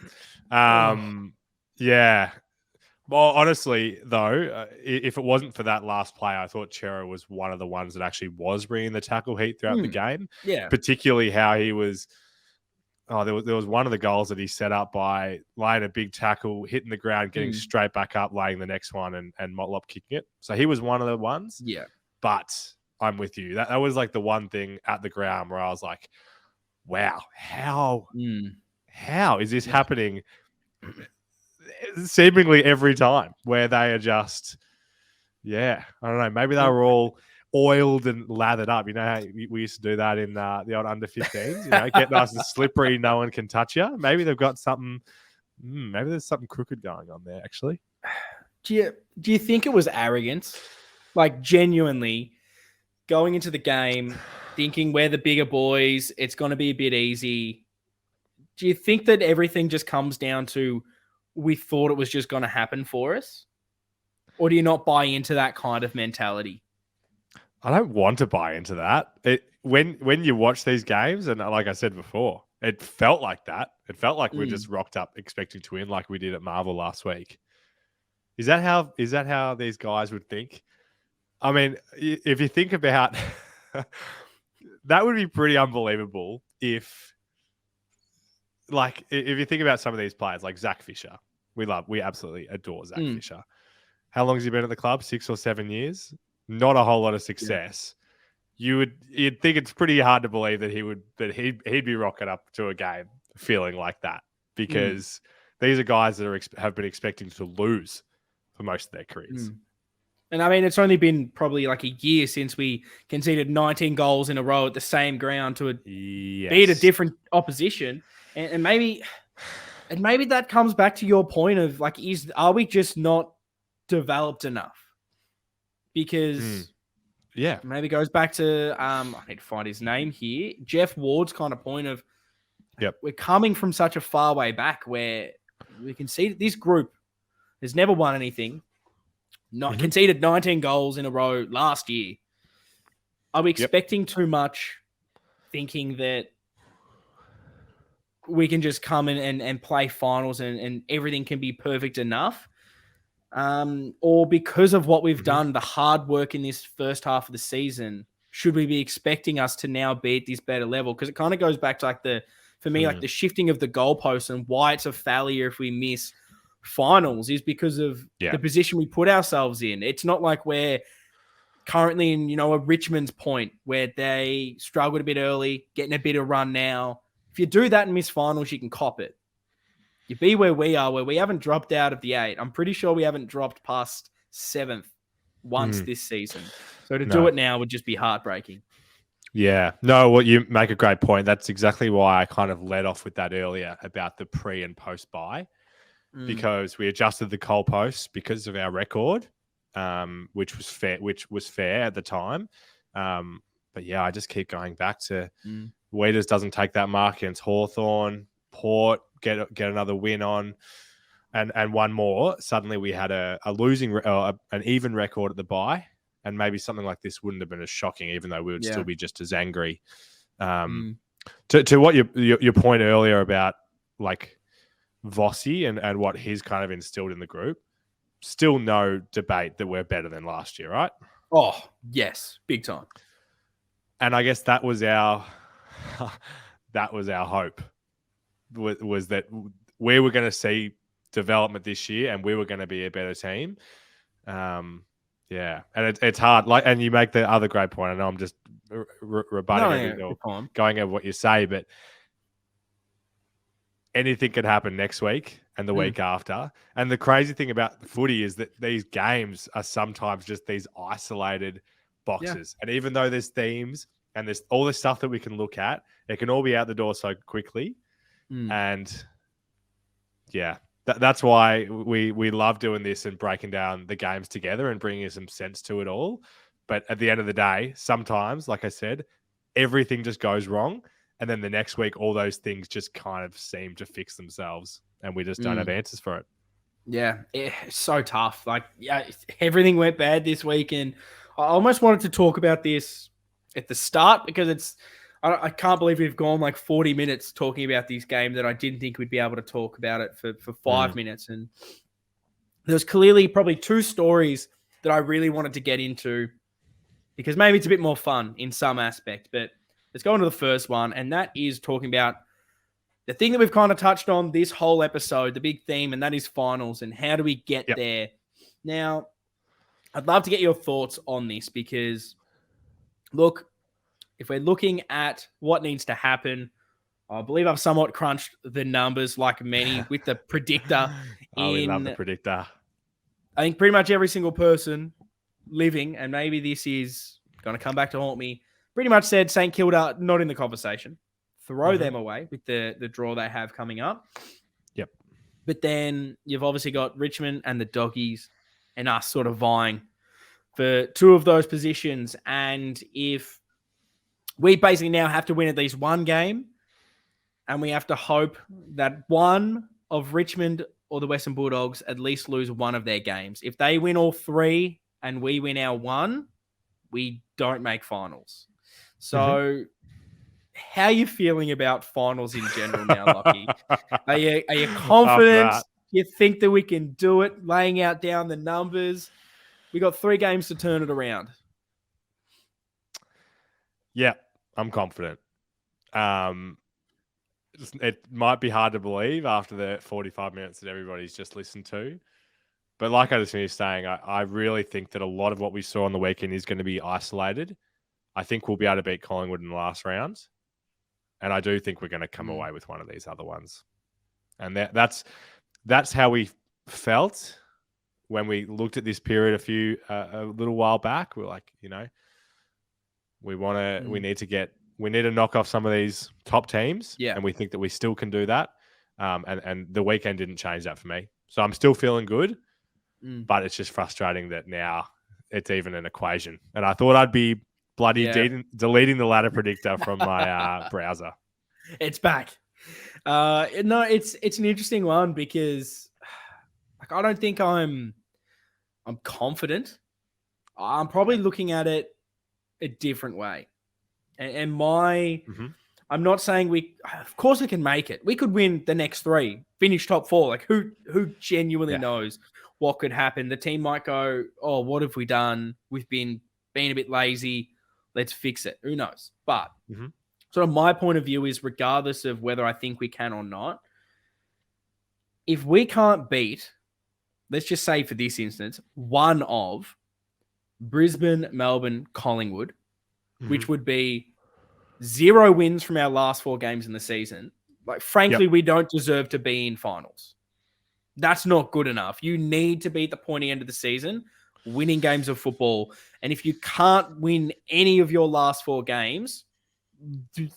Yeah. Well, honestly, though, if it wasn't for that last play, I thought Chera was one of the ones that actually was bringing the tackle heat throughout the game. Yeah. Particularly how he was. Oh, there was one of the goals that he set up by laying a big tackle, hitting the ground, getting straight back up, laying the next one, and Motlop kicking it. So he was one of the ones. Yeah. But I'm with you. That was like the one thing at the ground where I was like, wow, how is this happening seemingly every time, where they are just, I don't know, maybe they were all oiled and lathered up. You know how we used to do that in the old under 15s, get nice and slippery, no one can touch you. Maybe they've got something, maybe there's something crooked going on there, actually. Do you think it was arrogance? Like, genuinely going into the game, thinking we're the bigger boys, it's going to be a bit easy. Do you think that everything just comes down to, we thought it was just going to happen for us? Or do you not buy into that kind of mentality? I don't want to buy into that. When you watch these games, and like I said before, it felt like that. It felt like we just rocked up expecting to win, like we did at Marvel last week. Is that how these guys would think? I mean, if you think about that, would be pretty unbelievable if you think about some of these players, like Zach Fisher. We absolutely adore Zach Fisher. How long has he been at the club? 6 or 7 years. Not a whole lot of success. Yeah. You'd think it's pretty hard to believe that he'd be rocking up to a game feeling like that, because these are guys that have been expecting to lose for most of their careers. And I mean, it's only been probably like a year since we conceded 19 goals in a row at the same ground to beat a different opposition, and maybe that comes back to your point of like, are we just not developed enough? Because maybe goes back to I need to find his name here, Jeff Ward's kind of point of, we're coming from such a far way back where we can see that this group has never won anything, conceded 19 goals in a row last year. Are we expecting too much, thinking that we can just come in and play finals and everything can be perfect enough? Or because of what we've done, the hard work in this first half of the season, should we be expecting us to now be at this better level? Because it kind of goes back to like the shifting of the goalposts, and why it's a failure if we miss finals is because of the position we put ourselves in. It's not like we're currently in, a Richmond's point where they struggled a bit early, getting a bit of run now. If you do that and miss finals, you can cop it. You be where we are, where we haven't dropped out of the 8. I'm pretty sure we haven't dropped past 7th once this season. So to do it now would just be heartbreaking. Yeah. No, well, you make a great point. That's exactly why I kind of led off with that earlier about the pre and post buy, because we adjusted the goalposts because of our record, which was fair at the time. But yeah, I just keep going back to Weeders doesn't take that mark against Hawthorn. Port get another win on, and one more. Suddenly we had a losing an even record at the bye, and maybe something like this wouldn't have been as shocking, even though we would still be just as angry. To what your point earlier about like Vossi and what he's kind of instilled in the group, still no debate that we're better than last year, right? Oh, yes, big time. And I guess that was our hope, was that we were going to see development this year and we were going to be a better team. Yeah, and it's hard. Like, and you make the other great point. I know I'm just rebutting or going over what you say, but anything can happen next week and the week after. And the crazy thing about the footy is that these games are sometimes just these isolated boxes. Yeah. And even though there's themes and there's all this stuff that we can look at, it can all be out the door so quickly. And yeah, that's why we love doing this and breaking down the games together and bringing some sense to it all. But at the end of the day, sometimes, like I said, everything just goes wrong. And then the next week, all those things just kind of seem to fix themselves and we just don't have answers for it. Yeah, it's so tough. Like, yeah, everything went bad this week. And I almost wanted to talk about this at the start because I can't believe we've gone like 40 minutes talking about this game that I didn't think we'd be able to talk about it for 5 minutes. And there's clearly probably two stories that I really wanted to get into because maybe it's a bit more fun in some aspect, but let's go on to the first one. And that is talking about the thing that we've kind of touched on this whole episode, the big theme, and that is finals and how do we get there? Now, I'd love to get your thoughts on this because, look, if we're looking at what needs to happen, I believe I've somewhat crunched the numbers like many with the predictor. We love the predictor. I think pretty much every single person living, and maybe this is going to come back to haunt me, pretty much said St. Kilda not in the conversation. Throw them away with the draw they have coming up. Yep. But then you've obviously got Richmond and the Doggies and us sort of vying for two of those positions. And if we basically now have to win at least one game, and we have to hope that one of Richmond or the Western Bulldogs at least lose one of their games. If they win all three and we win our one, we don't make finals. So how are you feeling about finals in general now, Lockie? Are you confident? You think that we can do it, laying out down the numbers? We got 3 games to turn it around. Yeah, I'm confident. It might be hard to believe after the 45 minutes that everybody's just listened to. But like I was saying, I really think that a lot of what we saw on the weekend is going to be isolated. I think we'll be able to beat Collingwood in the last round. And I do think we're going to come away with one of these other ones. And that's how we felt when we looked at this period a little while back. We're like, we need to knock off some of these top teams. Yeah. And we think that we still can do that. And the weekend didn't change that for me. So I'm still feeling good, but it's just frustrating that now it's even an equation. And I thought I'd be deleting the ladder predictor from my browser. It's back. No, it's an interesting one because I don't think I'm confident. I'm probably looking at it a different way. And I'm not saying of course we can make it. We could win the next 3, finish top 4. Like who genuinely knows what could happen? The team might go, oh, what have we done? We've been a bit lazy. Let's fix it. Who knows? But sort of my point of view is regardless of whether I think we can or not, if we can't beat, let's just say for this instance, one of Brisbane, Melbourne, Collingwood, which would be 0 wins from our last 4 games in the season, like frankly, we don't deserve to be in finals. That's not good enough. You need to be at the pointy end of the season, winning games of football. And if you can't win any of your last 4 games,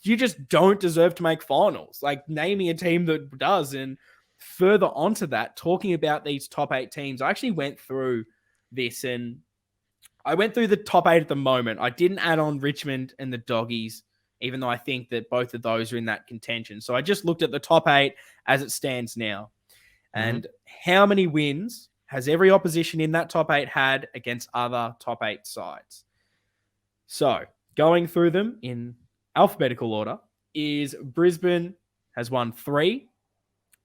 you just don't deserve to make finals. Like naming a team that does. And further onto that, talking about these top 8 teams, I actually went through this and I went through the top 8 at the moment. I didn't add on Richmond and the Doggies even though I think that both of those are in that contention. So I just looked at the top 8 as it stands now. And how many wins has every opposition in that top 8 had against other top 8 sides? So going through them in alphabetical order is Brisbane has won 3,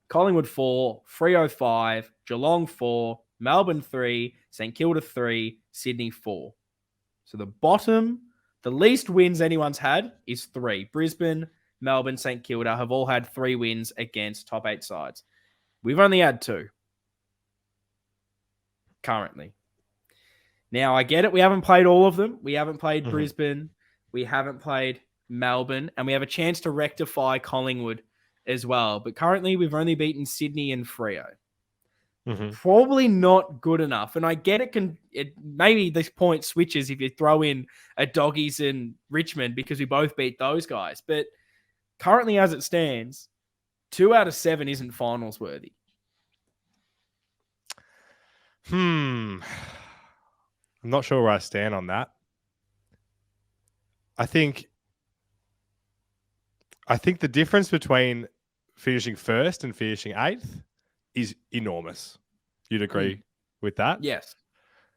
Collingwood 4, Freo 5, Geelong 4, Melbourne 3, St Kilda 3, Sydney 4. So the least wins anyone's had is 3. Brisbane, Melbourne, St Kilda have all had 3 wins against top 8 sides. We've only had 2 currently. Now, I get it. We haven't played all of them. We haven't played Brisbane. We haven't played Melbourne. And we have a chance to rectify Collingwood as well. But currently, we've only beaten Sydney and Freo. Probably not good enough. And I get it. Maybe this point switches if you throw in a Doggies and Richmond because we both beat those guys. But currently, as it stands, 2 out of 7 isn't finals worthy. I'm not sure where I stand on that. I think the difference between finishing first and finishing 8th is enormous. You'd agree with that? Yes.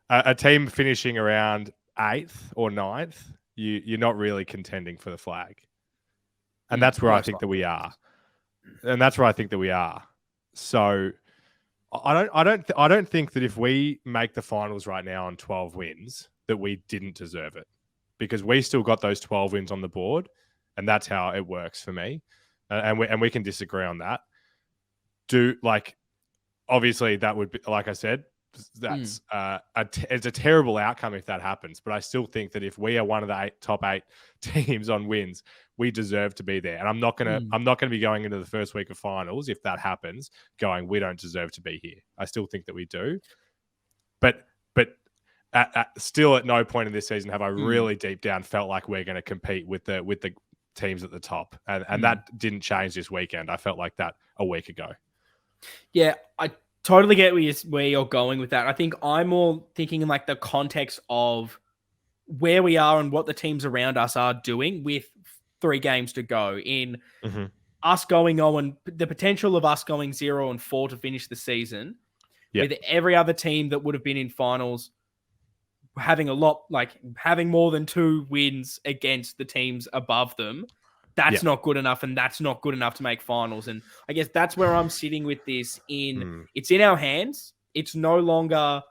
A team finishing around 8th or 9th, you're not really contending for the flag. And that's where I think that we are. So I don't think that if we make the finals right now on 12 wins that we didn't deserve it, because we still got those 12 wins on the board, and that's how it works for me. And we can disagree on that. Obviously that would be, like I said, that's it's a terrible outcome if that happens. But I still think that if we are one of the top 8 teams on wins, we deserve to be there. And I'm not gonna be going into the first week of finals if that happens going, we don't deserve to be here. I still think that we do, but still at no point in this season have I really deep down felt like we're going to compete with the teams at the top, and that didn't change this weekend. I felt like that a week ago. Yeah, I totally get where you're going with that. I think I'm more thinking in like the context of where we are and what the teams around us are doing with 3 games to go in us going 0 the potential of us going 0-4 to finish the season with every other team that would have been in finals having having more than 2 wins against the teams above them. That's not good enough, and that's not good enough to make finals. And I guess that's where I'm sitting with this. It's in our hands. It's no longer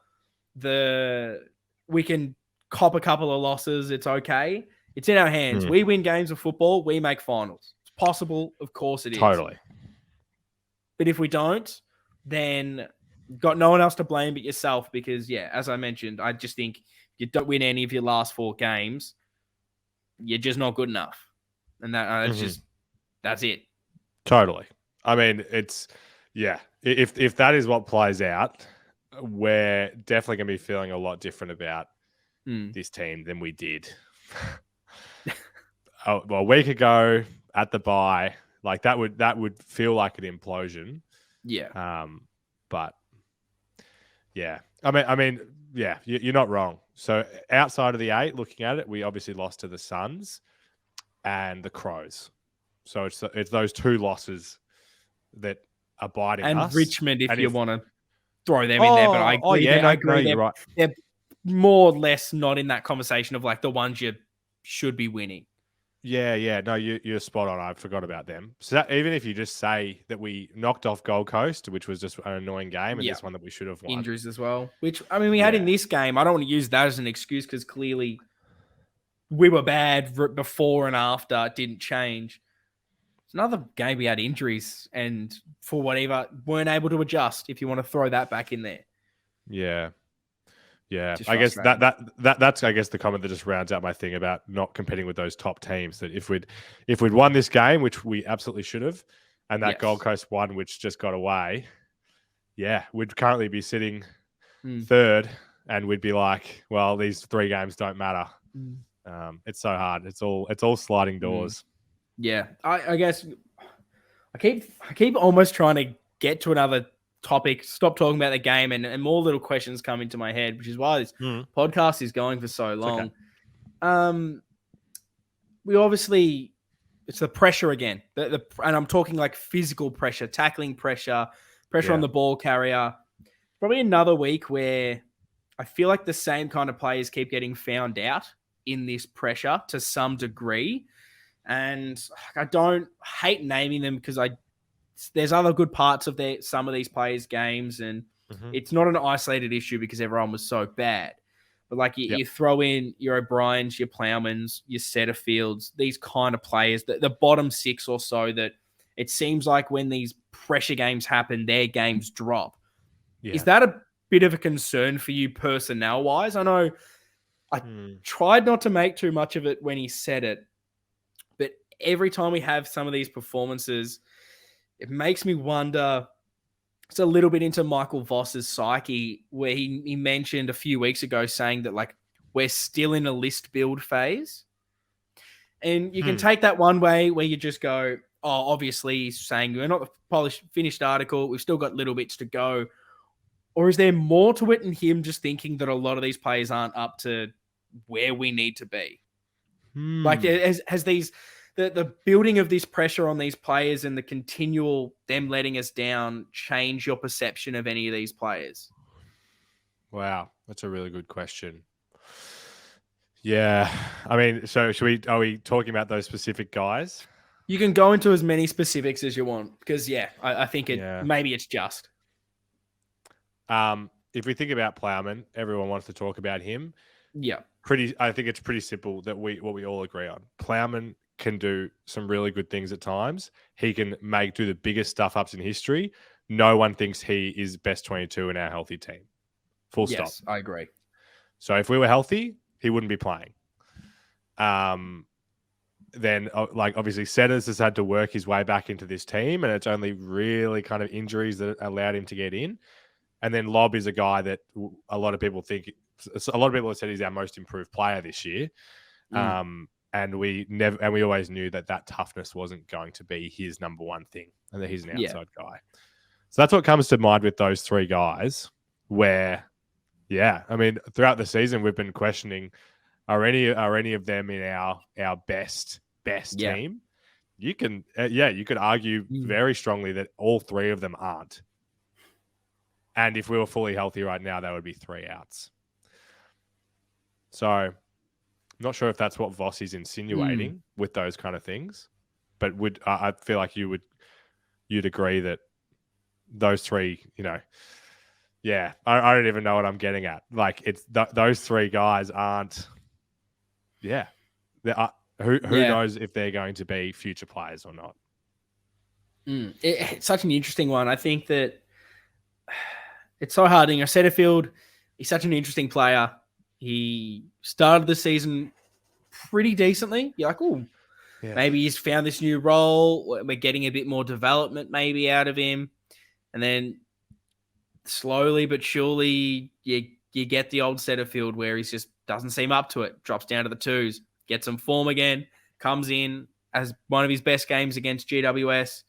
we can cop a couple of losses. It's okay. It's in our hands. We win games of football. We make finals. It's possible. Of course it is. Totally. But if we don't, then got no one else to blame but yourself, because, as I mentioned, I just think you don't win any of your last 4 games, you're just not good enough. And that's it. Totally. I mean, it's, if that is what plays out, we're definitely going to be feeling a lot different about this team than we did a week ago at the bye. Like that would feel like an implosion. Yeah. But yeah, I mean, you're not wrong. So outside of the 8, looking at it, we obviously lost to the Suns and the Crows. So it's those 2 losses that are biting us. And Richmond, if you want to throw them in there. But I agree. I agree. You're right. They're more or less not in that conversation of like the ones you should be winning. Yeah. No, you're spot on. I forgot about them. So even if you just say that we knocked off Gold Coast, which was just an annoying game, and this one that we should have won. Injuries as well, which, I mean, we had in this game. I don't want to use that as an excuse because clearly we were bad before and after. It didn't change. It's another game we had injuries and for whatever weren't able to adjust, if you want to throw that back in there. Yeah. I guess that's the comment that just rounds out my thing about not competing with those top teams. That if we'd won this game, which we absolutely should have, and that Gold Coast one, which just got away, we'd currently be sitting 3rd, and we'd be like, well, these 3 games don't matter. It's so hard. It's all sliding doors. Yeah, I guess I keep almost trying to get to another topic, stop talking about the game, and more little questions come into my head, which is why this podcast is going for so long. Okay. We obviously it's the pressure again. And I'm talking like physical pressure, tackling pressure on the ball carrier. Probably another week where I feel like the same kind of players keep getting found out in this pressure to some degree. And I don't hate naming them because there's other good parts of some of these players' games, and it's not an isolated issue because everyone was so bad. But like you throw in your O'Briens, your Plowmans, your Setterfields, these kind of players, the bottom six or so that it seems like when these pressure games happen, their games drop. Yeah. Is that a bit of a concern for you personnel-wise? I know I tried not to make too much of it when he said it, but every time we have some of these performances, it makes me wonder. It's a little bit into Michael Voss's psyche, where he mentioned a few weeks ago saying that like we're still in a list build phase. And you can take that one way where you just go, oh, obviously he's saying we're not the polished, finished article. We've still got little bits to go. Or is there more to it in him just thinking that a lot of these players aren't up to where we need to be? Like has these... The building of this pressure on these players and the continual them letting us down change your perception of any of these players? Wow, that's a really good question. Yeah, I mean, so are we talking about those specific guys? You can go into as many specifics as you want because, I think maybe it's just. If we think about Plowman, everyone wants to talk about him. Yeah. I think it's pretty simple that what we all agree on. Plowman can do some really good things at times. He can do the biggest stuff ups in history. No one thinks he is best 22 in our healthy team. Full stop. Yes, I agree. So if we were healthy, he wouldn't be playing. Then obviously Setters has had to work his way back into this team, and it's only really kind of injuries that allowed him to get in. And then Lobb is a guy that a lot of people have said he's our most improved player this year. And we always knew that toughness wasn't going to be his number one thing, and that he's an outside guy. So that's what comes to mind with those three guys. Where, I mean, throughout the season we've been questioning: are any of them in our best team? You could argue very strongly that all three of them aren't. And if we were fully healthy right now, that would be 3 outs. So I'm not sure if that's what Voss is insinuating with those kind of things, but I feel like you'd agree that those three, I don't even know what I'm getting at. Like it's those three guys aren't. Yeah, who knows if they're going to be future players or not? It's such an interesting one. I think that it's so hard. Setterfield, he's such an interesting player. He started the season pretty decently. You're like, maybe he's found this new role. We're getting a bit more development maybe out of him. And then slowly but surely you get the old Setterfield where he just doesn't seem up to it. Drops down to the twos, gets some form again, comes in as one of his best games against GWS.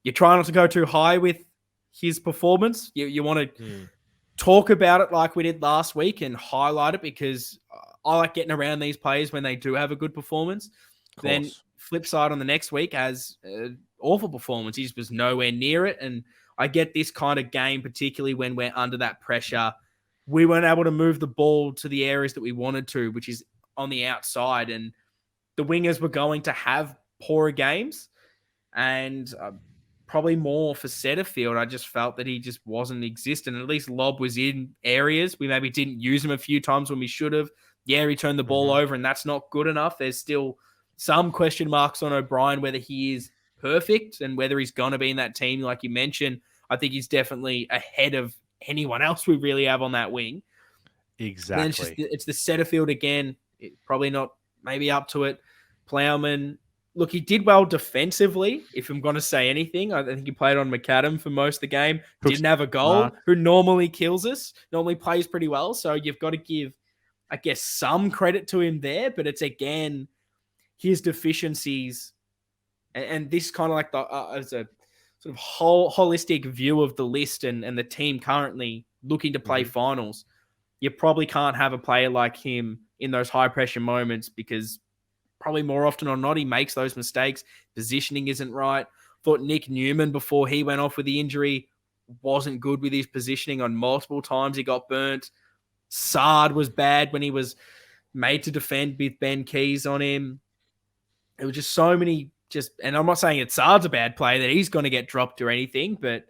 You try not to go too high with his performance. You want to talk about it like we did last week and highlight it because I like getting around these players when they do have a good performance. Then flip side on the next week has an awful performance. He was nowhere near it. And I get this kind of game, particularly when we're under that pressure. We weren't able to move the ball to the areas that we wanted to, which is on the outside. And the wingers were going to have poorer games. And probably more for Setterfield. I just felt that he just wasn't existent. At least Lobb was in areas. We maybe didn't use him a few times when we should have. Yeah, he turned the ball over, and that's not good enough. There's still some question marks on O'Brien, whether he is perfect and whether he's going to be in that team. Like you mentioned, I think he's definitely ahead of anyone else we really have on that wing. Exactly. It's the Setterfield again. Probably not maybe up to it. Plowman, look, he did well defensively, if I'm going to say anything. I think he played on McAdam for most of the game. Didn't have a goal, who normally kills us, normally plays pretty well. So you've got to give, I guess, some credit to him there. But it's, again, his deficiencies. And this kind of like as a sort of holistic view of the list and the team currently looking to play finals, you probably can't have a player like him in those high-pressure moments because probably more often or not, he makes those mistakes. Positioning isn't right. Thought Nick Newman, before he went off with the injury, wasn't good with his positioning on multiple times. He got burnt. Sard was bad when he was made to defend with Ben Keys on him. It was just so many and I'm not saying that Sard's a bad player, that he's going to get dropped or anything, but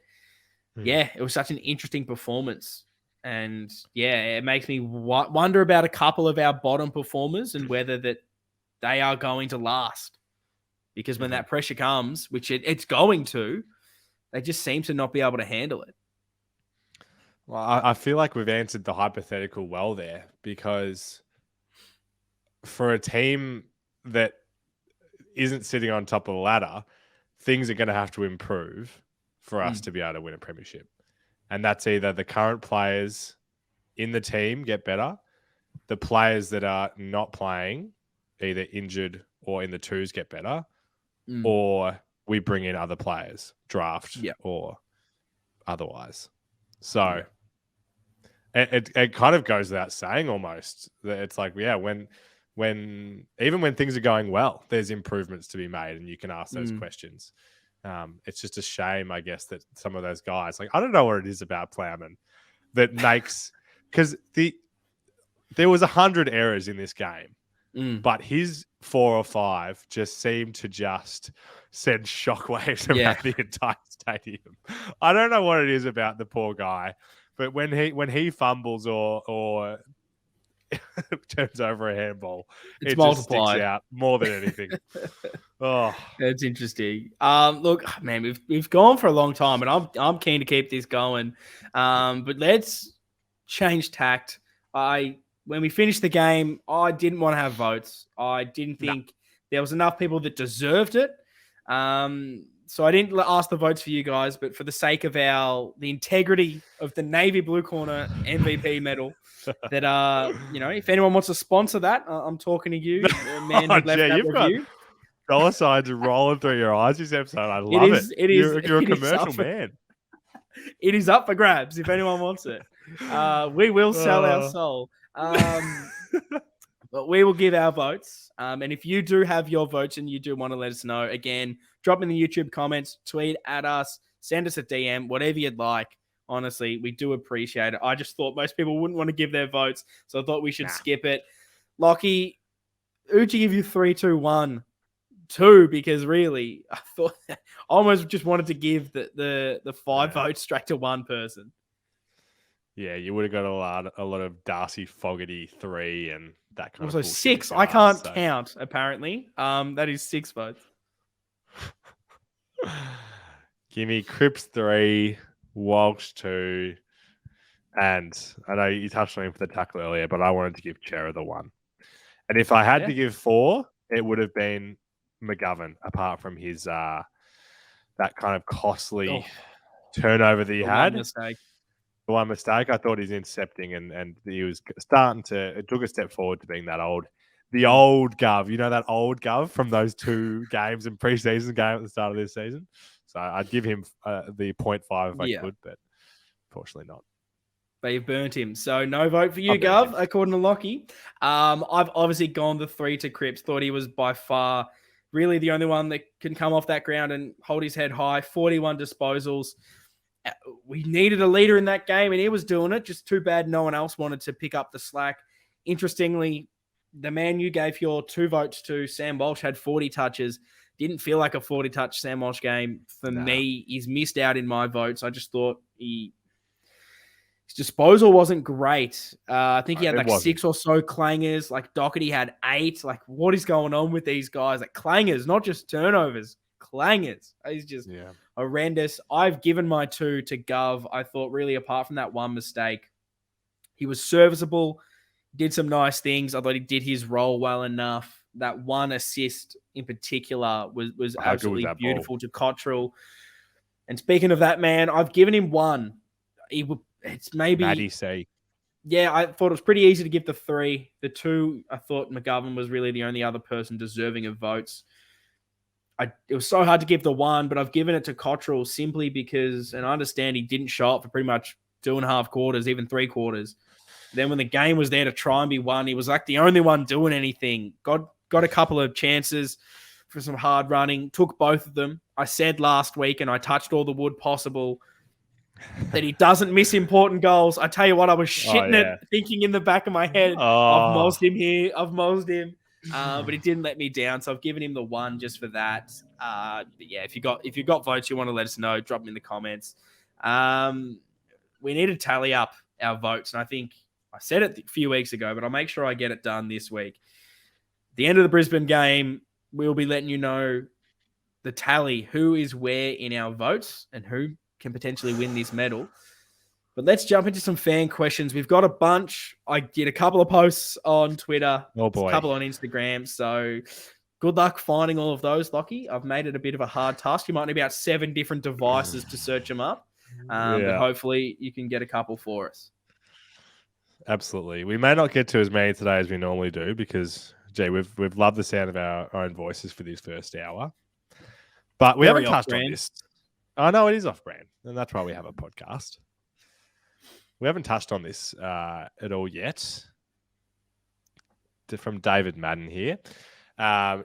yeah, it was such an interesting performance. And yeah, it makes me wonder about a couple of our bottom performers and whether that they are going to last. Because when that pressure comes, which it's going to, they just seem to not be able to handle it. Well, I feel like we've answered the hypothetical well there, because for a team that isn't sitting on top of the ladder, things are going to have to improve for us to be able to win a premiership. And that's either the current players in the team get better, the players that are not playing, either injured or in the twos, get better, or we bring in other players, draft or otherwise. So it kind of goes without saying almost that it's like, when even when things are going well, there's improvements to be made, and you can ask those questions. It's just a shame, I guess, that some of those guys, like, I don't know what it is about Plowman that makes, because there was 100 errors in this game, but his 4 or 5 just seemed to just send shockwaves around the entire stadium. I don't know what it is about the poor guy, but when he fumbles or turns over a handball, it's it multiplied. just sticks out more than anything. Oh, that's interesting. Look, man, we've gone for a long time, and I'm keen to keep this going. But let's change tact. When we finished the game, I didn't want to have votes. I didn't think there was enough people that deserved it. So I didn't ask the votes for you guys, but for the sake of the integrity of the Navy Blue Corner MVP medal, that if anyone wants to sponsor that, I'm talking to you, the man who left that review. Dollar signs are rolling through your eyes this episode. I love it. You're a commercial man. It is up for grabs if anyone wants it. We will sell our soul. But we will give our votes. And if you do have your votes and you do want to let us know, again, drop in the YouTube comments, tweet at us, send us a DM, whatever you'd like. Honestly, we do appreciate it. I just thought most people wouldn't want to give their votes, so I thought we should skip it. Lockie, who'd you give you 3, 2, 1? 2, because really, I thought I almost just wanted to give the 5 votes straight to one person. Yeah, you would have got a lot of Darcy Fogarty 3 and that kind of. Also 6. I can't count. Apparently, that is 6 votes. Give me Cripps 3, Walsh 2, and I know you touched on him for the tackle earlier, but I wanted to give Chera the 1. And if I had to give 4, it would have been McGovern, apart from his that kind of costly turnover that he had. The one mistake. I thought he's intercepting and he was starting to, it took a step forward to being the old Gov. You know, that old Gov from those 2 games and preseason game at the start of this season. So I'd give him the 0.5 if I could, but unfortunately not. But you've burnt him. So no vote for you, Gov, according to Lockie. I've obviously gone the 3 to Cripps. Thought he was by far really the only one that can come off that ground and hold his head high. 41 disposals. We needed a leader in that game, and he was doing it. Just too bad no one else wanted to pick up the slack. Interestingly, the man you gave your 2 votes to, Sam Walsh, had 40 touches. Didn't feel like a 40-touch Sam Walsh game. For me, he's missed out in my votes. I just thought his disposal wasn't great. I think he had 6 or so clangers. Like Doherty had 8. Like, what is going on with these guys? Like clangers, not just turnovers. Clangers. He's just horrendous. I've given my 2 to Gov. I thought really, apart from that one mistake, he was serviceable, did some nice things. I thought he did his role well enough. That 1 assist in particular was absolutely beautiful to Cottrell. And speaking of that man, I've given him 1. It's maybe Maddie C. Yeah, I thought it was pretty easy to give the 3. The 2, I thought McGovern was really the only other person deserving of votes. It was so hard to give the 1, but I've given it to Cottrell simply because, and I understand he didn't show up for pretty much 2.5 quarters, even 3 quarters. Then when the game was there to try and be won, he was like the only one doing anything. God got a couple of chances for some hard running, took both of them. I said last week, and I touched all the wood possible, that he doesn't miss important goals. I tell you what, I was shitting it, thinking in the back of my head, I've mosed him here, I've mosed him. But he didn't let me down, so I've given him the 1 just for that. But yeah, if you got votes, you want to let us know, drop them in the comments. We need to tally up our votes, and I think I said it a few weeks ago, but I'll make sure I get it done this week. The end of the Brisbane game, we'll be letting you know the tally, who is where in our votes and who can potentially win this medal. But let's jump into some fan questions. We've got a bunch. I did a couple of posts on Twitter, a couple on Instagram. So good luck finding all of those, Lockie. I've made it a bit of a hard task. You might need about 7 different devices to search them up. But hopefully you can get a couple for us. Absolutely. We may not get to as many today as we normally do because, gee, we've loved the sound of our own voices for this first hour. But we haven't touched on this. I know it is off-brand, and that's why we have a podcast. We haven't touched on this at all yet. From David Madden here.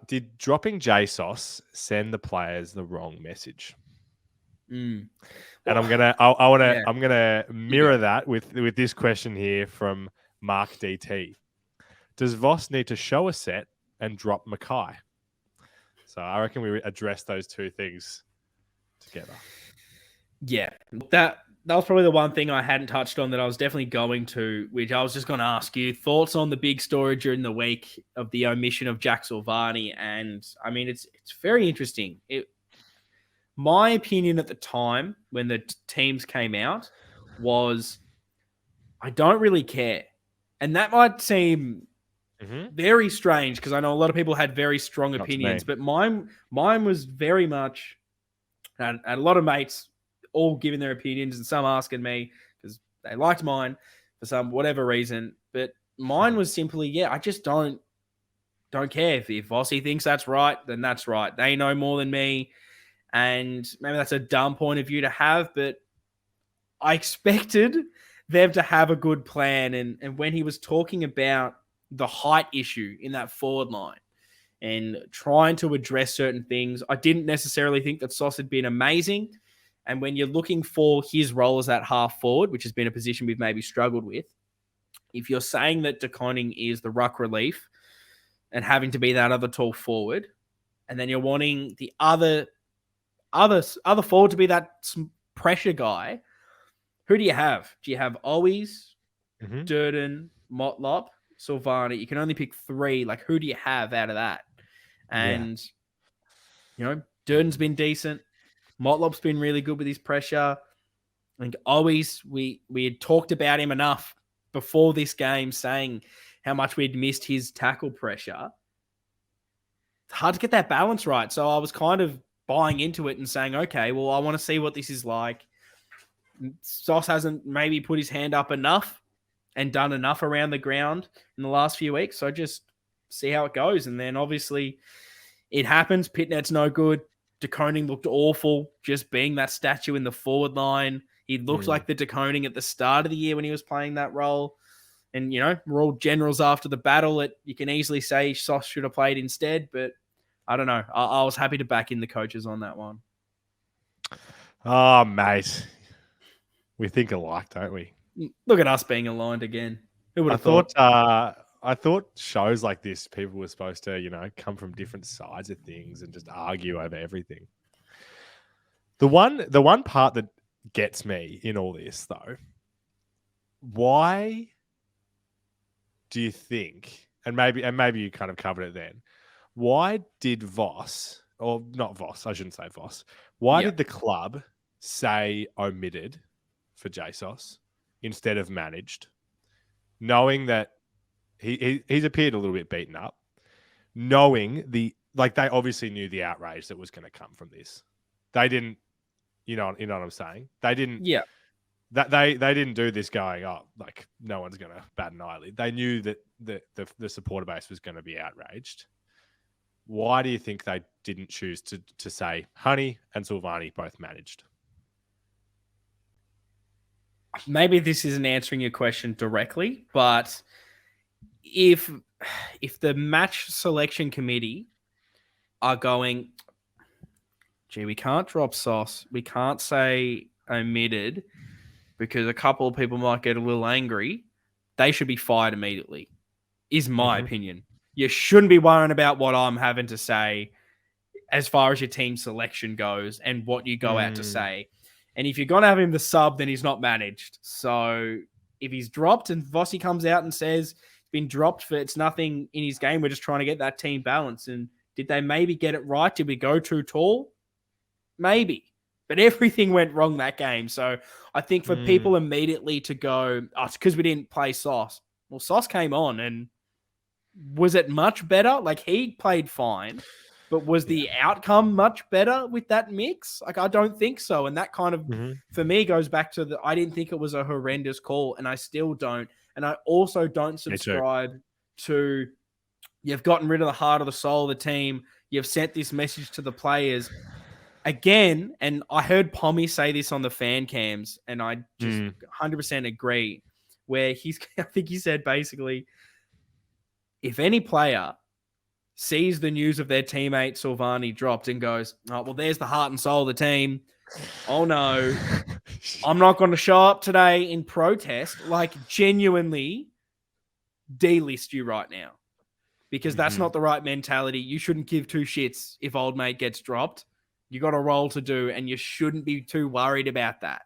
Did dropping JSOS send the players the wrong message? And I'm gonna mirror that with this question here from Mark DT. Does Voss need to show a set and drop Mackay? So I reckon we address those two things together. Yeah, that was probably the one thing I hadn't touched on that I was definitely going to, which I was just going to ask you thoughts on the big story during the week of the omission of Jack Silvani. And I mean, it's very interesting. My opinion at the time when the teams came out was, I don't really care. And that might seem very strange because I know a lot of people had very strong opinions, but mine was very much, and a lot of mates all giving their opinions and some asking me because they liked mine for some whatever reason. But mine was simply, I just don't care. If Vossi thinks that's right, then that's right. They know more than me. And maybe that's a dumb point of view to have, but I expected them to have a good plan. And when he was talking about the height issue in that forward line and trying to address certain things, I didn't necessarily think that Sauce had been amazing. And when you're looking for his role as that half forward, which has been a position we've maybe struggled with, if you're saying that De Koning is the ruck relief and having to be that other tall forward, and then you're wanting the other forward to be that pressure guy, who do you have? Do you have Owies, Durden, Motlop, Silvani? You can only pick 3. Like, who do you have out of that? And, Durden's been decent. Motlop's been really good with his pressure. I think Owies, we had talked about him enough before this game saying how much we'd missed his tackle pressure. It's hard to get that balance right. So I was kind of buying into it and saying, okay, well, I want to see what this is like. Sauce hasn't maybe put his hand up enough and done enough around the ground in the last few weeks. So just see how it goes. And then obviously it happens. Pitnet's no good. De Koning looked awful, just being that statue in the forward line. He looked like the De Koning at the start of the year when he was playing that role. And, we're all generals after the battle. You can easily say Sauce should have played instead, but I don't know. I was happy to back in the coaches on that one. Oh, mate. We think alike, don't we? Look at us being aligned again. Who would have thought? I thought shows like this, people were supposed to, come from different sides of things and just argue over everything. The one part that gets me in all this, though, why do you think, and maybe you kind of covered it then, why did Voss, or not Voss, I shouldn't say Voss, why did the club say omitted for JSOS instead of managed, knowing that he's appeared a little bit beaten up, knowing they obviously knew the outrage that was going to come from this. They didn't, you know what I'm saying? They didn't. Yeah. That they didn't do this going, no one's going to bat an eyelid. They knew that the supporter base was going to be outraged. Why do you think they didn't choose to say Honey and Silvani both managed? Maybe this isn't answering your question directly, but if the match selection committee are going, gee, we can't drop Sauce, we can't say omitted because a couple of people might get a little angry, they should be fired immediately, is my opinion. You shouldn't be worrying about what I'm having to say as far as your team selection goes and what you go out to say. And if you're going to have him the sub, then he's not managed. So if he's dropped and Vossi comes out and says he's been dropped for it's nothing in his game, we're just trying to get that team balanced. And did they maybe get it right? Did we go too tall? Maybe. But everything went wrong that game. So I think for people immediately to go, oh, it's because we didn't play Sauce. Well, Sauce came on and was it much better? Like he played fine, but was the outcome much better with that mix? Like I don't think so. And that kind of, for me, goes back to I didn't think it was a horrendous call and I still don't. And I also don't subscribe to you've gotten rid of the heart of the soul of the team. You've sent this message to the players. Again, and I heard Pommy say this on the fan cams, and I just 100% agree, where I think he said basically, if any player sees the news of their teammate Silvani dropped and goes, oh, well, there's the heart and soul of the team. Oh, no, I'm not going to show up today in protest. Like, genuinely delist you right now because that's not the right mentality. You shouldn't give two shits if old mate gets dropped. You got a role to do, and you shouldn't be too worried about that.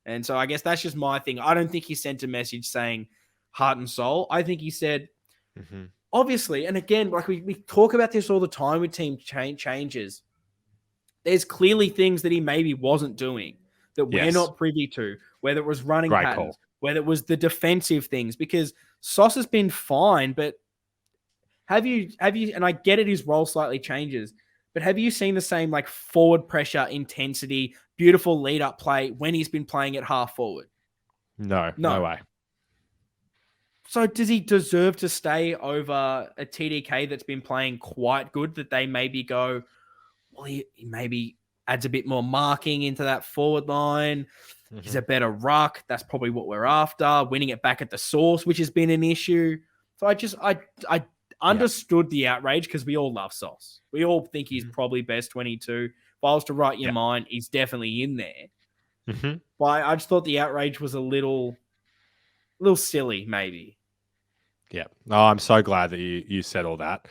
And so I guess that's just my thing. I don't think he sent a message saying heart and soul. I think he said, obviously, and again, like we talk about this all the time with team changes. There's clearly things that he maybe wasn't doing that we're not privy to, whether it was running patterns, whether it was the defensive things, because Sauce has been fine, but have you, and I get it, his role slightly changes, but have you seen the same like forward pressure, intensity, beautiful lead up play when he's been playing at half forward? No way. So does he deserve to stay over a TDK that's been playing quite good that they maybe go, well, he maybe adds a bit more marking into that forward line. He's a better ruck. That's probably what we're after. Winning it back at the source, which has been an issue. So I understood the outrage because we all love Sauce. We all think he's probably best 22. If I was to write your mind, he's definitely in there. But I just thought the outrage was a little silly, maybe. Yeah. No, I'm so glad that you said all that.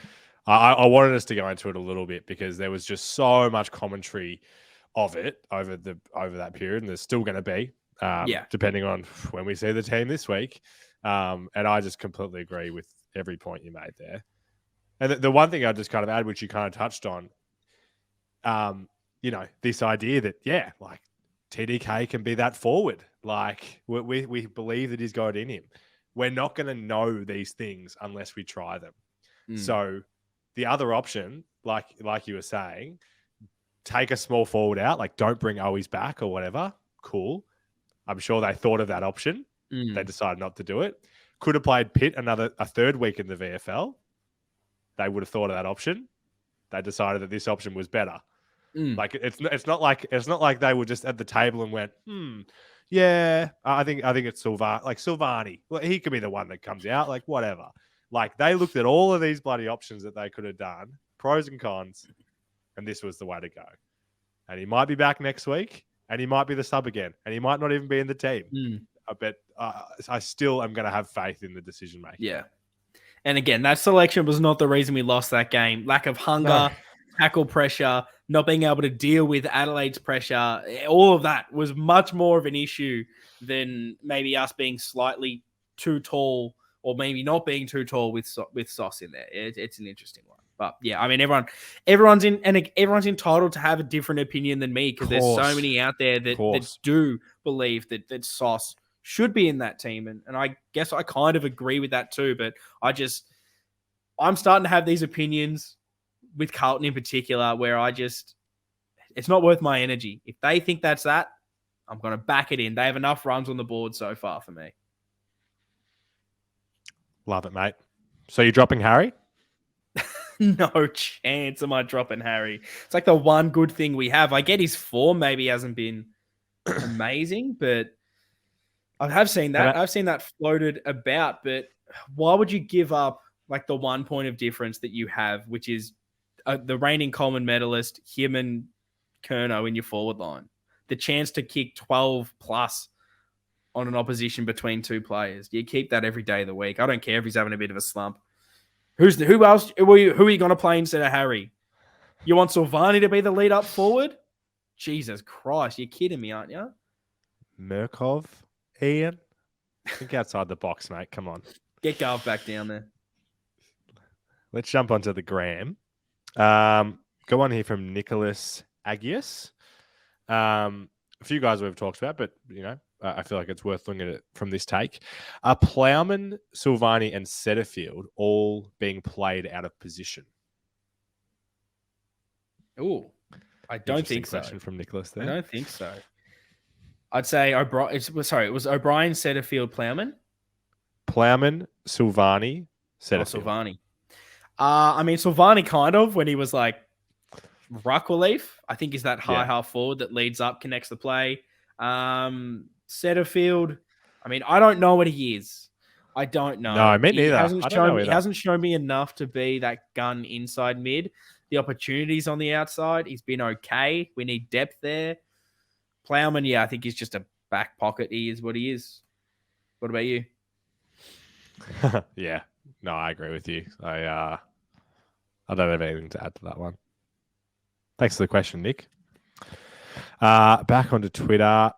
I wanted us to go into it a little bit because there was just so much commentary of it over that period, and there's still going to be, depending on when we see the team this week. And I just completely agree with every point you made there. And the one thing I just kind of add, which you kind of touched on, this idea that, like TDK can be that forward. Like we believe that he's got it in him. We're not going to know these things unless we try them. So the other option, like you were saying, take a small forward out, like don't bring Owies back or whatever. Cool. I'm sure they thought of that option. They decided not to do it. Could have played Pitt a third week in the VFL. They would have thought of that option. They decided that this option was better. Like it's not like they were just at the table and went, I think it's Silvani. Well, he could be the one that comes out, like whatever. Like they looked at all of these bloody options that they could have done, pros and cons, and this was the way to go. And he might be back next week, and he might be the sub again, and he might not even be in the team. But I still am going to have faith in the decision making. Yeah. And again, that selection was not the reason we lost that game. Lack of hunger, tackle pressure, not being able to deal with Adelaide's pressure. All of that was much more of an issue than maybe us being slightly too tall or maybe not being too tall with Sauce in there. It's an interesting one. But yeah, I mean, everyone's entitled to have a different opinion than me because there's so many out there that do believe that Sauce should be in that team. And I guess I kind of agree with that too, but I'm starting to have these opinions with Carlton in particular where it's not worth my energy. If they think that's that, I'm going to back it in. They have enough runs on the board so far for me. Love it, mate. So you're dropping Harry? No chance am I dropping Harry. It's like the one good thing we have. I get his form maybe hasn't been amazing, but I have seen And that. I've seen that floated about, but why would you give up like the 1 point of difference that you have, which is the reigning Coleman medalist, him and Kerno in your forward line? The chance to kick 12 plus on an opposition between two players. You keep that every day of the week. I don't care if he's having a bit of a slump. Who else? Who are you going to play instead of Harry? You want Silvani to be the lead up forward? Jesus Christ, you're kidding me, aren't you? Murkov, Ian. Think outside the box, mate. Come on. Get Garv back down there. Let's jump onto the gram. Go on here from Nicholas Agius. A few guys we've talked about, but I feel like it's worth looking at it from this take. Are Plowman, Silvani, and Setterfield all being played out of position? Oh, I don't think so. Question from Nicholas there. I don't think so. I'd say O'Brien. It was O'Brien, Setterfield, Plowman. Plowman, Silvani, Setterfield. Silvani. I mean, Silvani kind of, when he was like ruck relief, I think is that high half forward that leads up, connects the play. Setterfield, I mean, I don't know what he is. I don't know. No, me neither. He hasn't shown me enough to be that gun inside mid. The opportunities on the outside, he's been okay. We need depth there. Plowman, I think he's just a back pocket. He is what he is. What about you? Yeah. No, I agree with you. I don't have anything to add to that one. Thanks for the question, Nick. Back onto Twitter.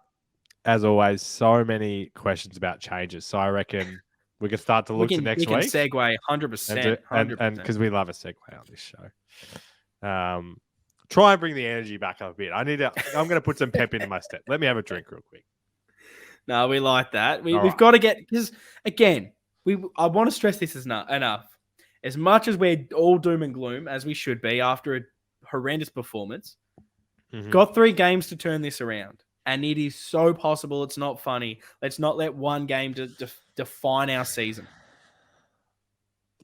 As always, so many questions about changes. So I reckon we can start to look to next week. We can segue 100%. And because we love a segue on this show. Try and bring the energy back up a bit. I'm going to put some pep into my step. Let me have a drink real quick. No, we like that. We've got to get, because again, I want to stress this is not enough. As much as we're all doom and gloom, as we should be after a horrendous performance, got 3 games to turn this around. And it is so possible. It's not funny. Let's not let one game define our season.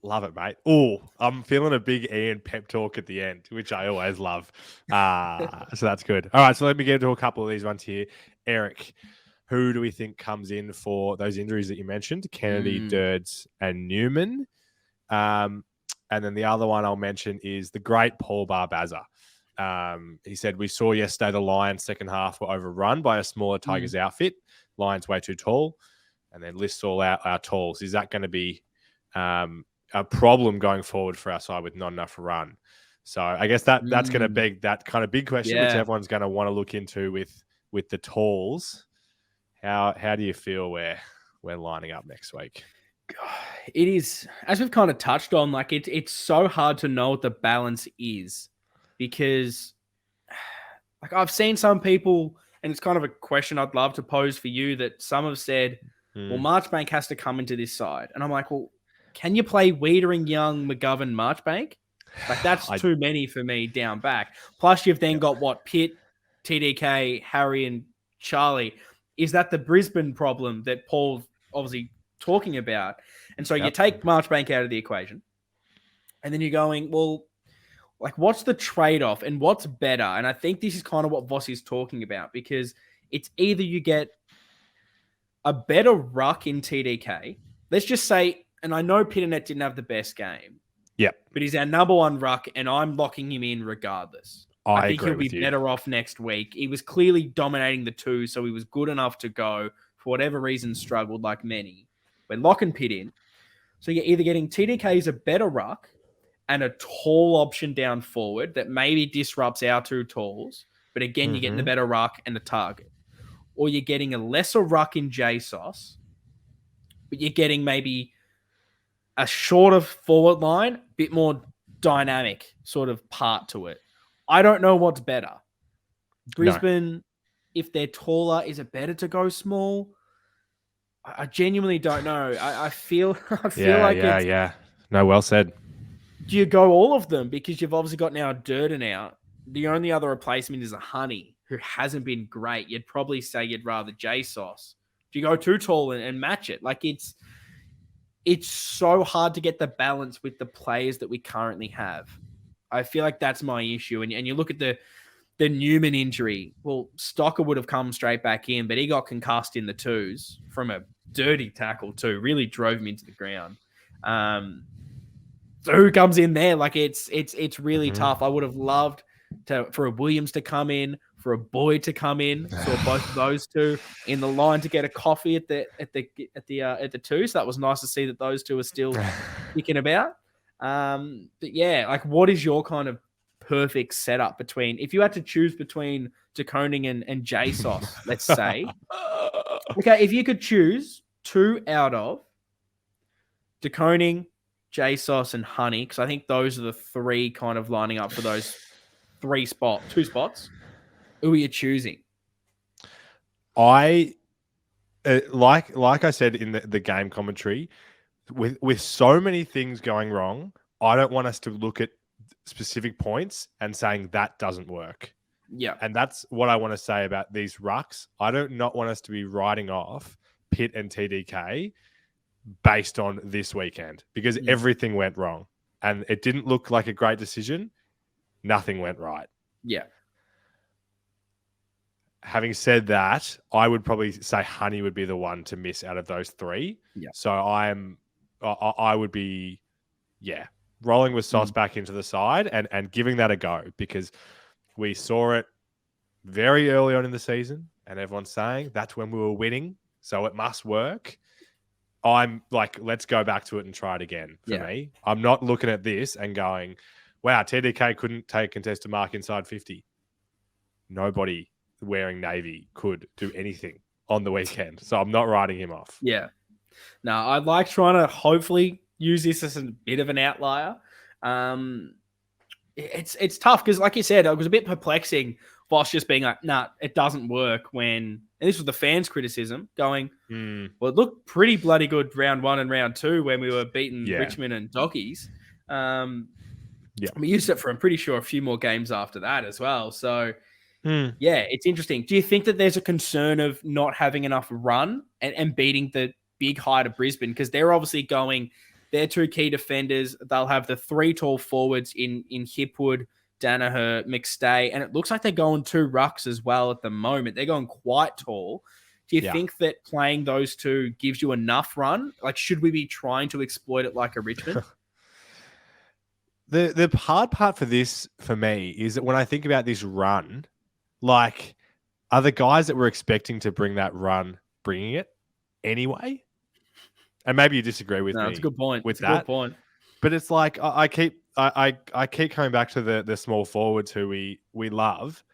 Love it, mate. Oh, I'm feeling a big Ian pep talk at the end, which I always love. So that's good. All right, so let me get into a couple of these ones here. Eric, who do we think comes in for those injuries that you mentioned? Kennedy, Dirds, and Newman. And then the other one I'll mention is the great Paul Barbaza. He said, we saw yesterday the Lions second half were overrun by a smaller Tigers outfit. Lions way too tall. And then lists all out our talls. Is that going to be a problem going forward for our side with not enough run? So I guess that's going to beg that kind of big question, which everyone's going to want to look into with the talls. How do you feel we're lining up next week? It is, as we've kind of touched on, like it's so hard to know what the balance is, because like I've seen some people, and it's kind of a question I'd love to pose for you, that some have said, well, Marchbank has to come into this side. And I'm like, well, can you play Wiedering, Young, McGovern, Marchbank? Like that's too many for me down back. Plus you've then got Pitt, TDK, Harry, and Charlie. Is that the Brisbane problem that Paul's obviously talking about? And so you take Marchbank out of the equation, and then you're going, well, like what's the trade-off and what's better? And I think this is kind of what Voss is talking about, because it's either you get a better ruck in TDK. Let's just say, and I know Pitternet didn't have the best game. Yep. But he's our number one ruck, and I'm locking him in regardless. I think he'll be better off next week. He was clearly dominating the 2, so he was good enough to go. For whatever reason, struggled like many. We're locking Pitt in. So you're either getting TDK as a better ruck and a tall option down forward that maybe disrupts our 2 talls, but again, you're getting the better ruck and a target. Or you're getting a lesser ruck in JSOS, but you're getting maybe a shorter forward line, bit more dynamic sort of part to it. I don't know what's better. Brisbane, if they're taller, is it better to go small? I genuinely don't know. I feel like No, well said. Do you go all of them? Because you've obviously got now Durden out. The only other replacement is a Honey, who hasn't been great. You'd probably say you'd rather JSOS. Do you go too tall and match it? Like it's so hard to get the balance with the players that we currently have. I feel like that's my issue. And you look at the the Newman injury, well, Stocker would have come straight back in, but he got concussed in the twos from a dirty tackle too. Really drove him into the ground. So who comes in there? Like it's really tough. I would have loved for a Williams to come in, for a Boyd to come in. Saw both of those two in the line to get a coffee at the two. So that was nice to see that those two are still kicking about. But yeah, like what is your kind of perfect setup between, if you had to choose between De Koning and JSOS, let's say, okay, if you could choose two out of De Koning, JSOS, and Honey, because I think those are the three kind of lining up for those two spots. Who are you choosing? I like I said in the game commentary, with so many things going wrong, I don't want us to look at specific points and saying that doesn't work. Yeah. And that's what I want to say about these rucks. I don't not want us to be writing off Pitt and TDK based on this weekend because everything went wrong and it didn't look like a great decision. Nothing went right. Yeah. Having said that, I would probably say Honey would be the one to miss out of those three. Yeah. So I would be, rolling with Sauce back into the side and giving that a go because we saw it very early on in the season and everyone's saying that's when we were winning. So it must work. I'm like, let's go back to it and try it again for me. I'm not looking at this and going, wow, TDK couldn't take contested mark inside 50. Nobody wearing navy could do anything on the weekend. So I'm not writing him off. Yeah. Now, I'd like trying to hopefully use this as a bit of an outlier. It's tough because, like you said, it was a bit perplexing. Voss just being like, nah, it doesn't work when, and this was the fans' criticism, going, well, it looked pretty bloody good round 1 and round 2 when we were beating Richmond and Doggies. We used it for, I'm pretty sure, a few more games after that as well. So, it's interesting. Do you think that there's a concern of not having enough run and beating the big height of Brisbane? Because they're obviously going, their two key defenders, they'll have the three tall forwards in Hipwood, Danaher, McStay, and it looks like they're going 2 rucks as well at the moment. They're going quite tall. Do you think that playing those two gives you enough run? Like, should we be trying to exploit it like a Richmond? The hard part for this, for me, is that when I think about this run, like, are the guys that we're expecting to bring that run bringing it anyway? And maybe you disagree with me. That's a good point. With that. Good point. But it's like I keep coming back to the small forwards who we love.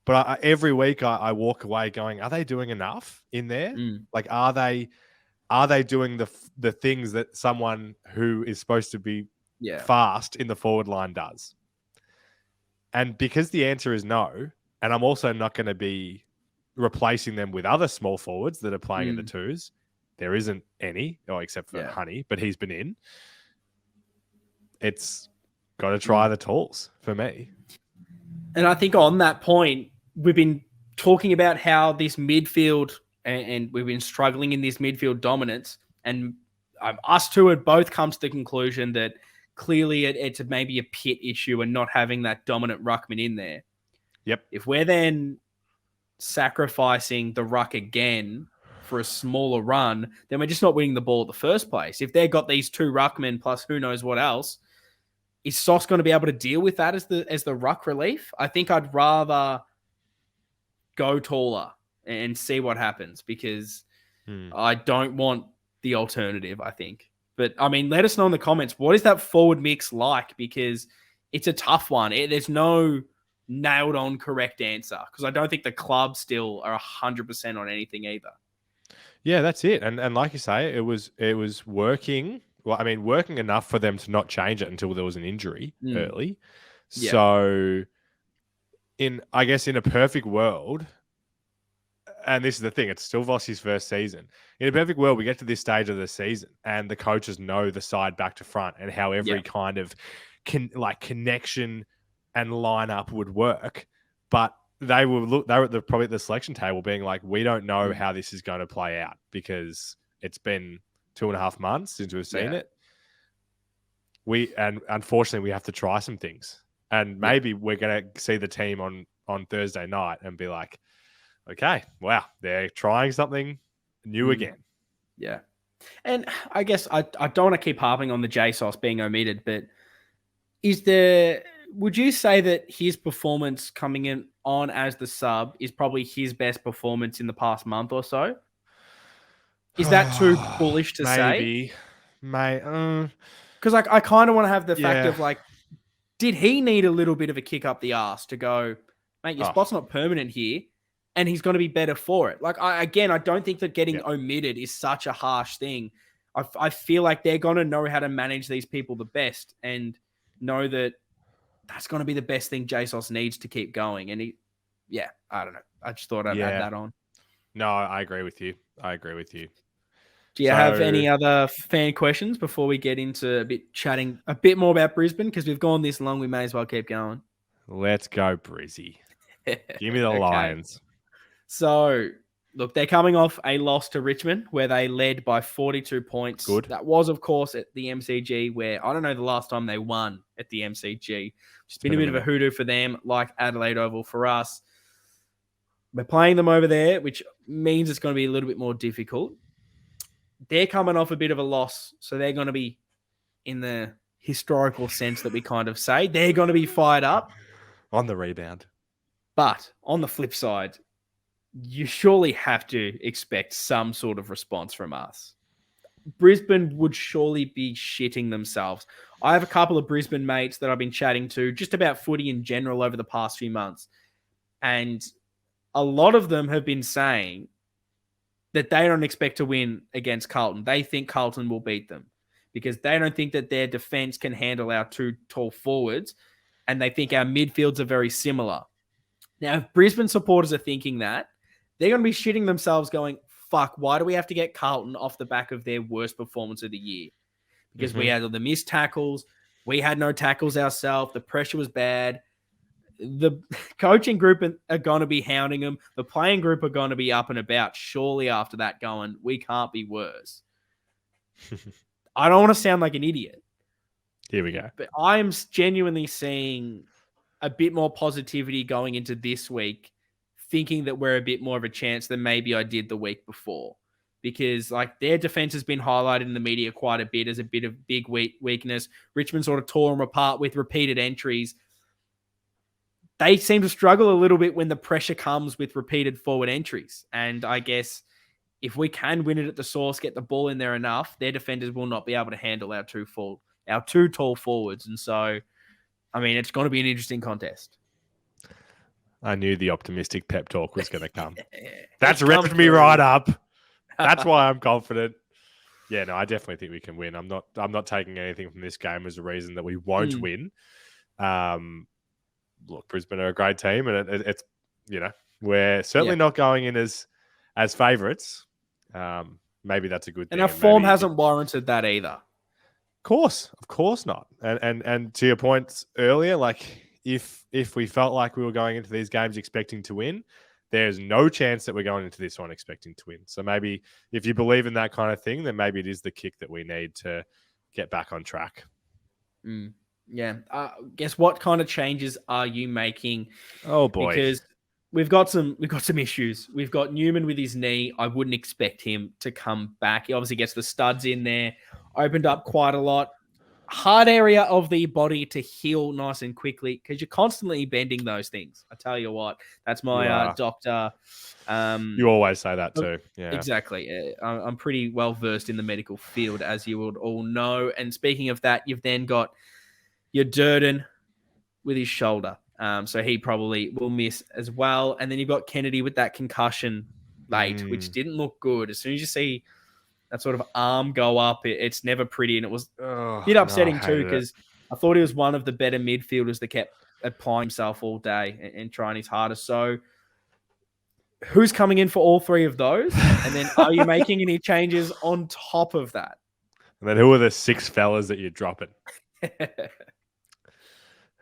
But every week I walk away going, are they doing enough in there? Like, are they doing the things that someone who is supposed to be fast in the forward line does? And because the answer is no, and I'm also not going to be replacing them with other small forwards that are playing in the twos. There isn't any, except for Honey, but he's been in. It's got to try the talls for me. And I think on that point, we've been talking about how this midfield, and we've been struggling in this midfield dominance, and us two had both come to the conclusion that clearly it's maybe a Pitt issue and not having that dominant ruckman in there. Yep. If we're then sacrificing the ruck again for a smaller run, then we're just not winning the ball at the first place. If they've got these 2 ruckmen plus who knows what else, is Sauce going to be able to deal with that as the ruck relief? I think I'd rather go taller and see what happens because I don't want the alternative, I think. But, I mean, let us know in the comments, what is that forward mix like? Because it's a tough one. There's no nailed on correct answer because I don't think the club still are 100% on anything either. Yeah, that's it. And like you say, it was working. Well, I mean, working enough for them to not change it until there was an injury early. Yeah. So I guess in a perfect world, and this is the thing, it's still Vossi's first season. In a perfect world, we get to this stage of the season and the coaches know the side back to front and how every kind of connection and lineup would work. But they were probably at the selection table being like, we don't know how this is going to play out because it's been 2.5 months since we've seen it. And unfortunately we have to try some things and maybe we're going to see the team on on Thursday night and be like, okay, wow, they're trying something new again. Yeah. And I guess I don't want to keep harping on the JSOS being omitted, but would you say that his performance coming in on as the sub is probably his best performance in the past month or so? Is that too bullish to say? Maybe. Because I kind of want to have the fact Yeah. of like, did he need a little bit of a kick up the arse to go, mate, your spot's not permanent here, and he's going to be better for it? Like, I don't think that getting omitted is such a harsh thing. I feel like they're going to know how to manage these people the best and know that that's going to be the best thing JSOS needs to keep going. And I don't know. I just thought I'd add that on. No, I agree with you. Do you have any other fan questions before we get into chatting a bit more about Brisbane? Because we've gone this long, we may as well keep going. Let's go, Brizzy. Give me the Lions. So, look, they're coming off a loss to Richmond where they led by 42 points. Good. That was, of course, at the MCG where I don't know the last time they won at the MCG. It's been a bit of a hoodoo for them, like Adelaide Oval for us. We're playing them over there, which means it's going to be a little bit more difficult. They're coming off a bit of a loss, so they're going to be, in the historical sense that we kind of say, they're going to be fired up. On the rebound. But on the flip side, you surely have to expect some sort of response from us. Brisbane would surely be shitting themselves. I have a couple of Brisbane mates that I've been chatting to just about footy in general over the past few months. And a lot of them have been saying that they don't expect to win against Carlton. They think Carlton will beat them because they don't think that their defense can handle our two tall forwards, and they think our midfields are very similar. Now, if Brisbane supporters are thinking that, they're going to be shitting themselves going, fuck, why do we have to get Carlton off the back of their worst performance of the year? Because we had all the missed tackles. We had no tackles ourselves. The pressure was bad. The coaching group are going to be hounding them. The playing group are going to be up and about shortly after that going, we can't be worse. I don't want to sound like an idiot. Here we go. But I'm genuinely seeing a bit more positivity going into this week, thinking that we're a bit more of a chance than maybe I did the week before. Because like their defense has been highlighted in the media quite a bit as a bit of big weakness. Richmond sort of tore them apart with repeated entries. They seem to struggle a little bit when the pressure comes with repeated forward entries. And I guess if we can win it at the source, get the ball in there enough, their defenders will not be able to handle our two tall forwards. And so, I mean, it's going to be an interesting contest. I knew the optimistic pep talk was going to come. That's revved me right up. That's why I'm confident. Yeah, no, I definitely think we can win. I'm not taking anything from this game as a reason that we won't win. Look, Brisbane are a great team, and it's we're certainly not going in as favourites. Maybe that's a good thing. And our form hasn't warranted that either. Of course not. And to your points earlier, like if we felt like we were going into these games expecting to win, there's no chance that we're going into this one expecting to win. So maybe if you believe in that kind of thing, then maybe it is the kick that we need to get back on track. Yeah. Guess what kind of changes are you making? Oh boy. Because we've got some issues. We've got Newman with his knee. I wouldn't expect him to come back. He obviously gets the studs in there. Opened up quite a lot. Hard area of the body to heal nice and quickly because you're constantly bending those things. I tell you what, that's my doctor. You always say that too. Yeah, exactly. I'm pretty well versed in the medical field, as you would all know. And speaking of that, you've then got your Durden with his shoulder. So he probably will miss as well. And then you've got Kennedy with that concussion late, which didn't look good. As soon as you see that sort of arm go up, it's never pretty. And it was a bit upsetting too, because I thought he was one of the better midfielders that kept applying himself all day and trying his hardest. So who's coming in for all three of those? And then are you making any changes on top of that? And then who are the six fellas that you're dropping?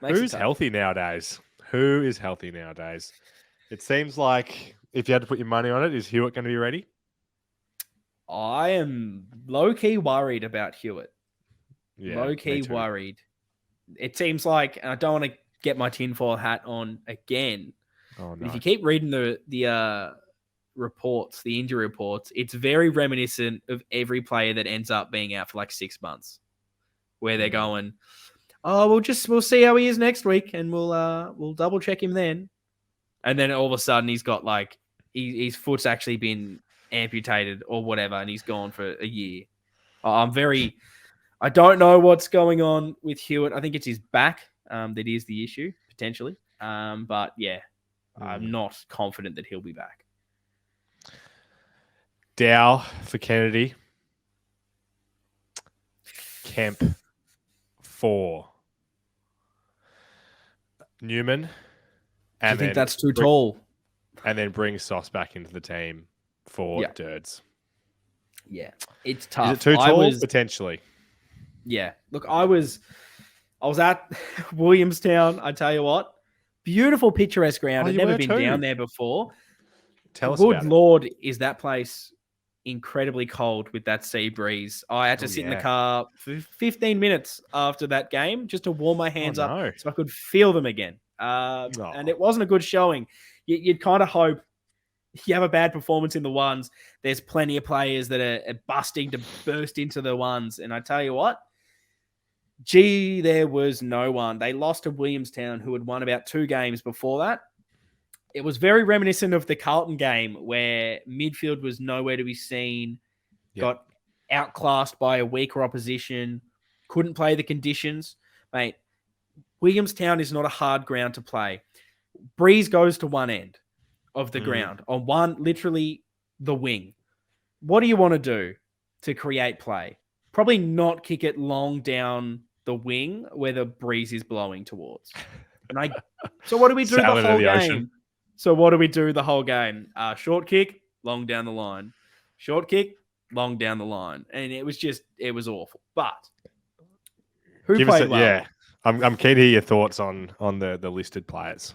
Who's healthy nowadays? Who is healthy nowadays? It seems like if you had to put your money on it, is Hewitt going to be ready? I am low-key worried about Hewitt. Yeah, low-key worried. It seems like, and I don't want to get my tinfoil hat on again, Oh, But if no. you keep reading the reports, the injury reports, it's very reminiscent of every player that ends up being out for like 6 months, where they're going, "Oh, we'll see how he is next week, and we'll double check him then." And then all of a sudden, he's got like his foot's actually been amputated or whatever, and he's gone for a year. I don't know what's going on with Hewitt. I think it's his back that is the issue potentially. But yeah, I'm not confident that he'll be back. Dow for Kennedy. Kemp 4. Newman. Do you And think then that's too tall? And then bring Sauce back into the team for Yeah. Dirds. Yeah, it's tough. Is it too tall? Potentially. Yeah. Look, I was at Williamstown. I tell you what, beautiful, picturesque ground. I've never been down there before. Tell us about it. Good Lord, is that place incredibly cold with that sea breeze. I had to sit in the car for 15 minutes after that game just to warm my hands up so I could feel them again. And it wasn't a good showing. You'd kind of hope you have a bad performance in the ones. There's plenty of players that are busting to burst into the ones. And I tell you what, there was no one. They lost to Williamstown, who had won about 2 games before that. It was very reminiscent of the Carlton game where midfield was nowhere to be seen, got outclassed by a weaker opposition, couldn't play the conditions. Mate, Williamstown is not a hard ground to play. Breeze goes to one end of the ground, on one, literally the wing. What do you want to do to create play? Probably not kick it long down the wing where the breeze is blowing towards. So what do we do the whole game? So what do we do the whole game? Short kick, long down the line. Short kick, long down the line. And it was awful. But who played well? Yeah, I'm keen to hear your thoughts on the listed players.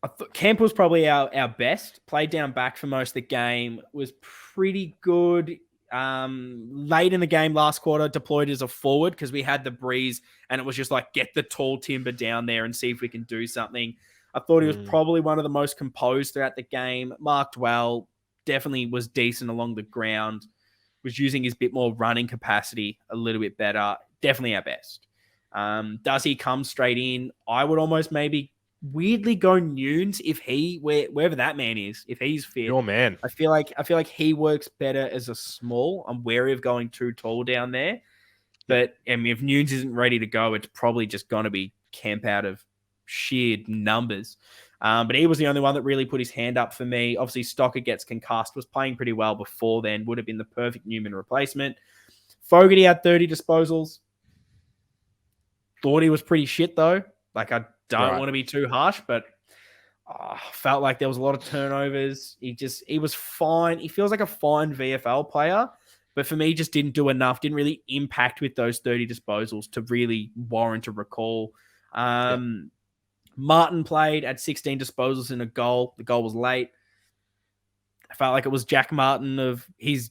I thought Kemp was probably our best. Played down back for most of the game. Was pretty good. Late in the game last quarter, deployed as a forward because we had the breeze and it was just like, get the tall timber down there and see if we can do something. I thought he was probably one of the most composed throughout the game. Marked well, definitely was decent along the ground, was using his bit more running capacity a little bit better. Definitely our best. Does he come straight in? I would almost maybe weirdly go Nunes if wherever that man is, if he's fit. Your man. I feel like he works better as a small. I'm wary of going too tall down there. But if Nunes isn't ready to go, it's probably just going to be Kemp out of sheer numbers. But he was the only one that really put his hand up for me. Obviously, Stocker gets concussed, was playing pretty well before then, would have been the perfect Newman replacement. Fogarty had 30 disposals. Thought he was pretty shit, though. Like, I don't want to be too harsh, but felt like there was a lot of turnovers. He was fine. He feels like a fine VFL player, but for me, he just didn't do enough, didn't really impact with those 30 disposals to really warrant a recall. Martin played at 16 disposals and a goal. The goal was late. I felt like it was Jack Martin he's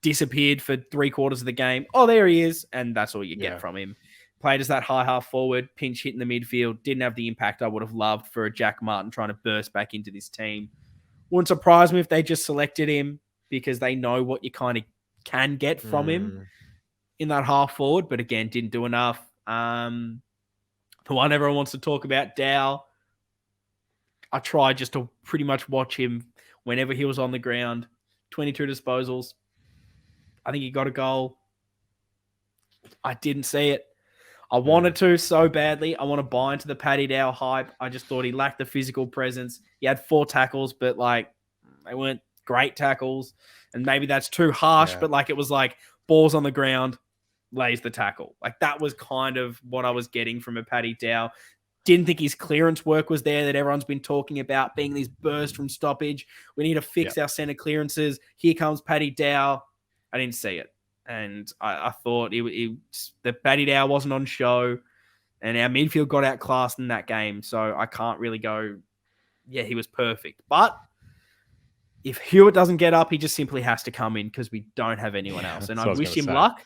disappeared for 3/4 of the game. Oh, there he is. And that's all you get from him. Played as that high half forward, pinch hit in the midfield. Didn't have the impact I would have loved for a Jack Martin trying to burst back into this team. Wouldn't surprise me if they just selected him because they know what you kind of can get from him in that half forward. But again, didn't do enough. The one everyone wants to talk about, Dow. I tried just to pretty much watch him whenever he was on the ground. 22 disposals. I think he got a goal. I didn't see it. I wanted to so badly. I want to buy into the Paddy Dow hype. I just thought he lacked the physical presence. He had 4 tackles, but they weren't great tackles. And maybe that's too harsh, but it was like balls on the ground, lays the tackle. That was kind of what I was getting from a Paddy Dow. Didn't think his clearance work was there that everyone's been talking about, being these bursts from stoppage. We need to fix our center clearances. Here comes Paddy Dow. I didn't see it. And I thought the Paddy Dow wasn't on show, and our midfield got outclassed in that game. So I can't really go, he was perfect. But if Hewitt doesn't get up, he just simply has to come in because we don't have anyone else. And I wish him luck.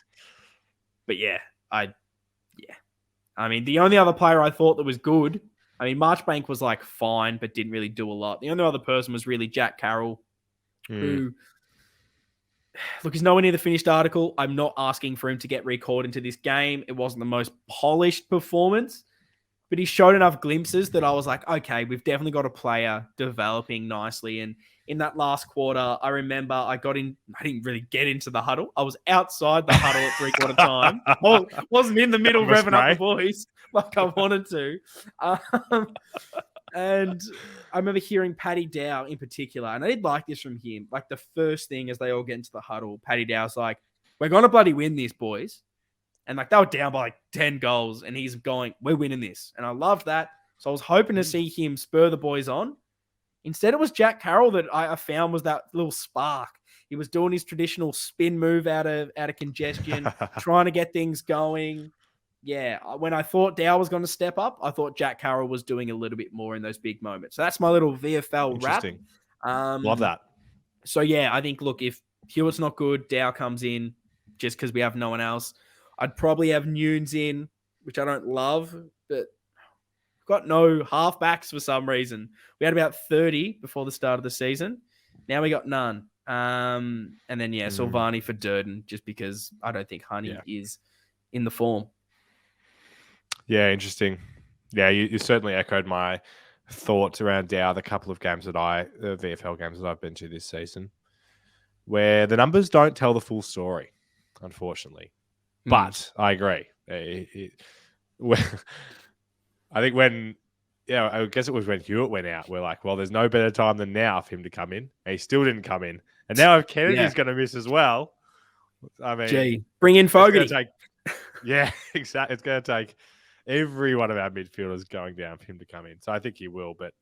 But I mean, the only other player I thought that was good I mean, Marchbank was like fine, but didn't really do a lot. The only other person was really Jack Carroll, who, look, he's nowhere near the finished article. I'm not asking for him to get recalled into this game. It wasn't the most polished performance, but he showed enough glimpses that I was like, okay, we've definitely got a player developing nicely. And in that last quarter, I remember I didn't really get into the huddle. I was outside the huddle at 3/4 time. Well, wasn't in the middle revving up the boys like I wanted to. And I remember hearing Paddy Dow in particular, and I did like this from him. Like the first thing as they all get into the huddle, Paddy Dow's like, we're going to bloody win this, boys. And like they were down by like 10 goals, and he's going, we're winning this. And I loved that. So I was hoping to see him spur the boys on. Instead, it was Jack Carroll that I found was that little spark. He was doing his traditional spin move out of congestion, trying to get things going. Yeah, when I thought Dow was going to step up, I thought Jack Carroll was doing a little bit more in those big moments. So that's my little VFL wrap. Love that. So yeah, I think, look, if Hewitt's not good, Dow comes in just because we have no one else. I'd probably have Nunes in, which I don't love, but got no halfbacks for some reason. We had about 30 before the start of the season. Now we got none. And then, Silvani for Durden, just because I don't think Honey is in the form. Yeah, interesting. Yeah, you certainly echoed my thoughts around Dow, the couple of games the VFL games that I've been to this season, where the numbers don't tell the full story, unfortunately. But I agree. I think I guess it was when Hewitt went out, we're like, well, there's no better time than now for him to come in. And he still didn't come in. And now if Kennedy's going to miss as well, I mean... bring in Fogarty. Exactly. It's going to take every one of our midfielders going down for him to come in. So I think he will. But,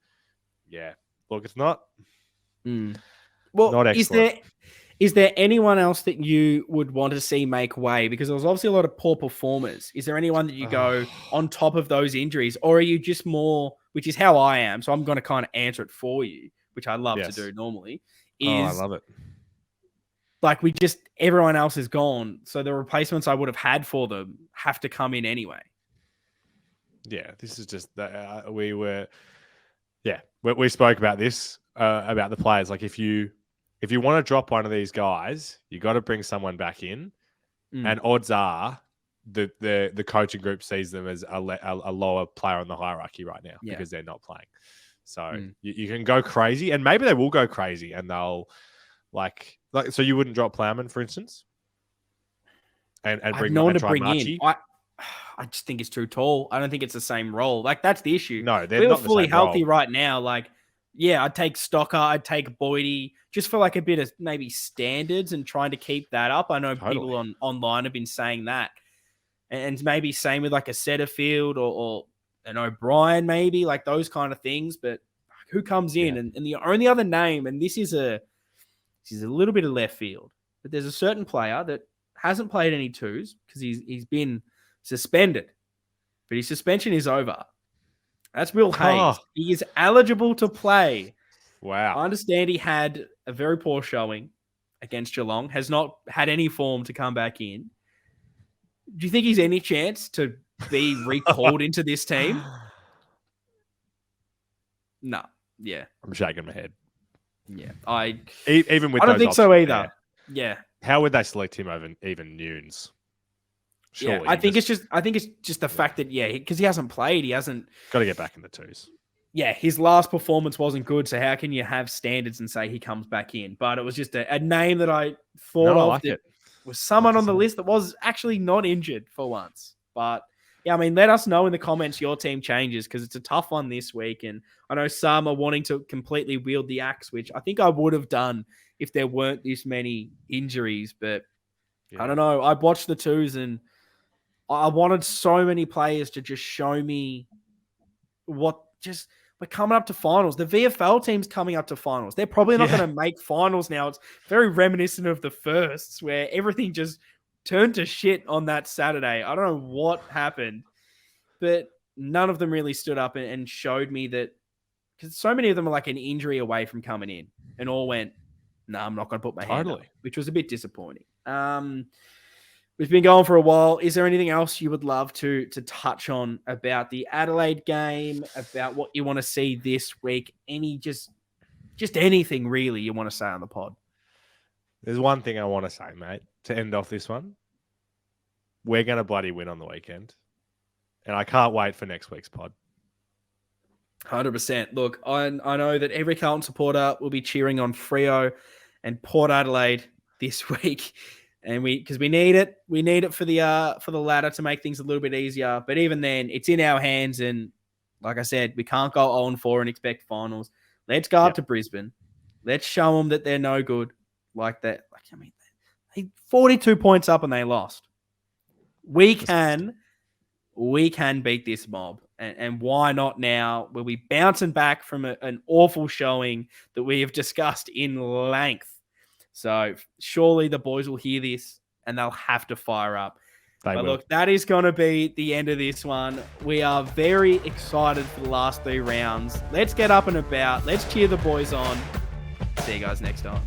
yeah, look, it's not... Well, not excellent. Is there anyone else that you would want to see make way? Because there was obviously a lot of poor performers. Is there anyone that you go on top of those injuries? Or are you just more, which is how I am, so I'm going to kind of answer it for you, which I love to do normally. I love it. Like everyone else is gone. So the replacements I would have had for them have to come in anyway. Yeah, this is just, we spoke about this, about the players. Like if you want to drop one of these guys, you got to bring someone back in, and odds are the coaching group sees them as a lower player on the hierarchy right now because they're not playing. So you can go crazy, and maybe they will go crazy, and they'll like so you wouldn't drop Plowman, for instance, and bring no one to try bring Marchie? in. I just think it's too tall. I don't think it's the same role. Like that's the issue. No, they're we not were fully the same healthy role. right now. Like, yeah, I'd take Stocker, I'd take Boydie, just for like a bit of maybe standards and trying to keep that up. I know people online have been saying that, and maybe same with like a Setterfield or an O'Brien, maybe like those kind of things. But who comes in? And the only other name, and this is a little bit of left field, but there's a certain player that hasn't played any twos because he's been suspended, but his suspension is over. That's Will Hayes. He is eligible to play. Wow. I understand he had a very poor showing against Geelong, has not had any form to come back in. Do you think he's any chance to be recalled into this team? No. Yeah. I'm shaking my head. Yeah. Even with I don't those think so either. There, yeah. How would they select him over even Nunes? Surely, I think it's just the fact that because he hasn't played, he hasn't got to get back in the twos. Yeah, his last performance wasn't good, so how can you have standards and say he comes back in? But it was just a name that I thought that was someone on the list that was actually not injured for once. But yeah, I mean, let us know in the comments your team changes because it's a tough one this week, and I know some are wanting to completely wield the axe, which I think I would have done if there weren't this many injuries. But I don't know. I watched the twos and I wanted so many players to just show me we're coming up to finals. The VFL team's coming up to finals. They're probably not going to make finals now. It's very reminiscent of the firsts where everything just turned to shit on that Saturday. I don't know what happened, but none of them really stood up and showed me that, because so many of them are like an injury away from coming in and all went, no, I'm not going to put my hand up, which was a bit disappointing. We've been going for a while. Is there anything else you would love to touch on about the Adelaide game, about what you want to see this week? Any just anything really you want to say on the pod? There's one thing I want to say, mate, to end off this one. We're going to bloody win on the weekend. And I can't wait for next week's pod. 100%. Look, I know that every Carlton supporter will be cheering on Freo and Port Adelaide this week. And because we need it. We need it for the ladder to make things a little bit easier. But even then, it's in our hands. And like I said, we can't go 0-4 and expect finals. Let's go up to Brisbane. Let's show them that they're no good like that. They 42 points up and they lost. We can beat this mob. And why not now? We'll be bouncing back from an awful showing that we have discussed in length. So surely the boys will hear this and they'll have to fire up. But look, that is going to be the end of this one. We are very excited for the last 3 rounds. Let's get up and about. Let's cheer the boys on. See you guys next time.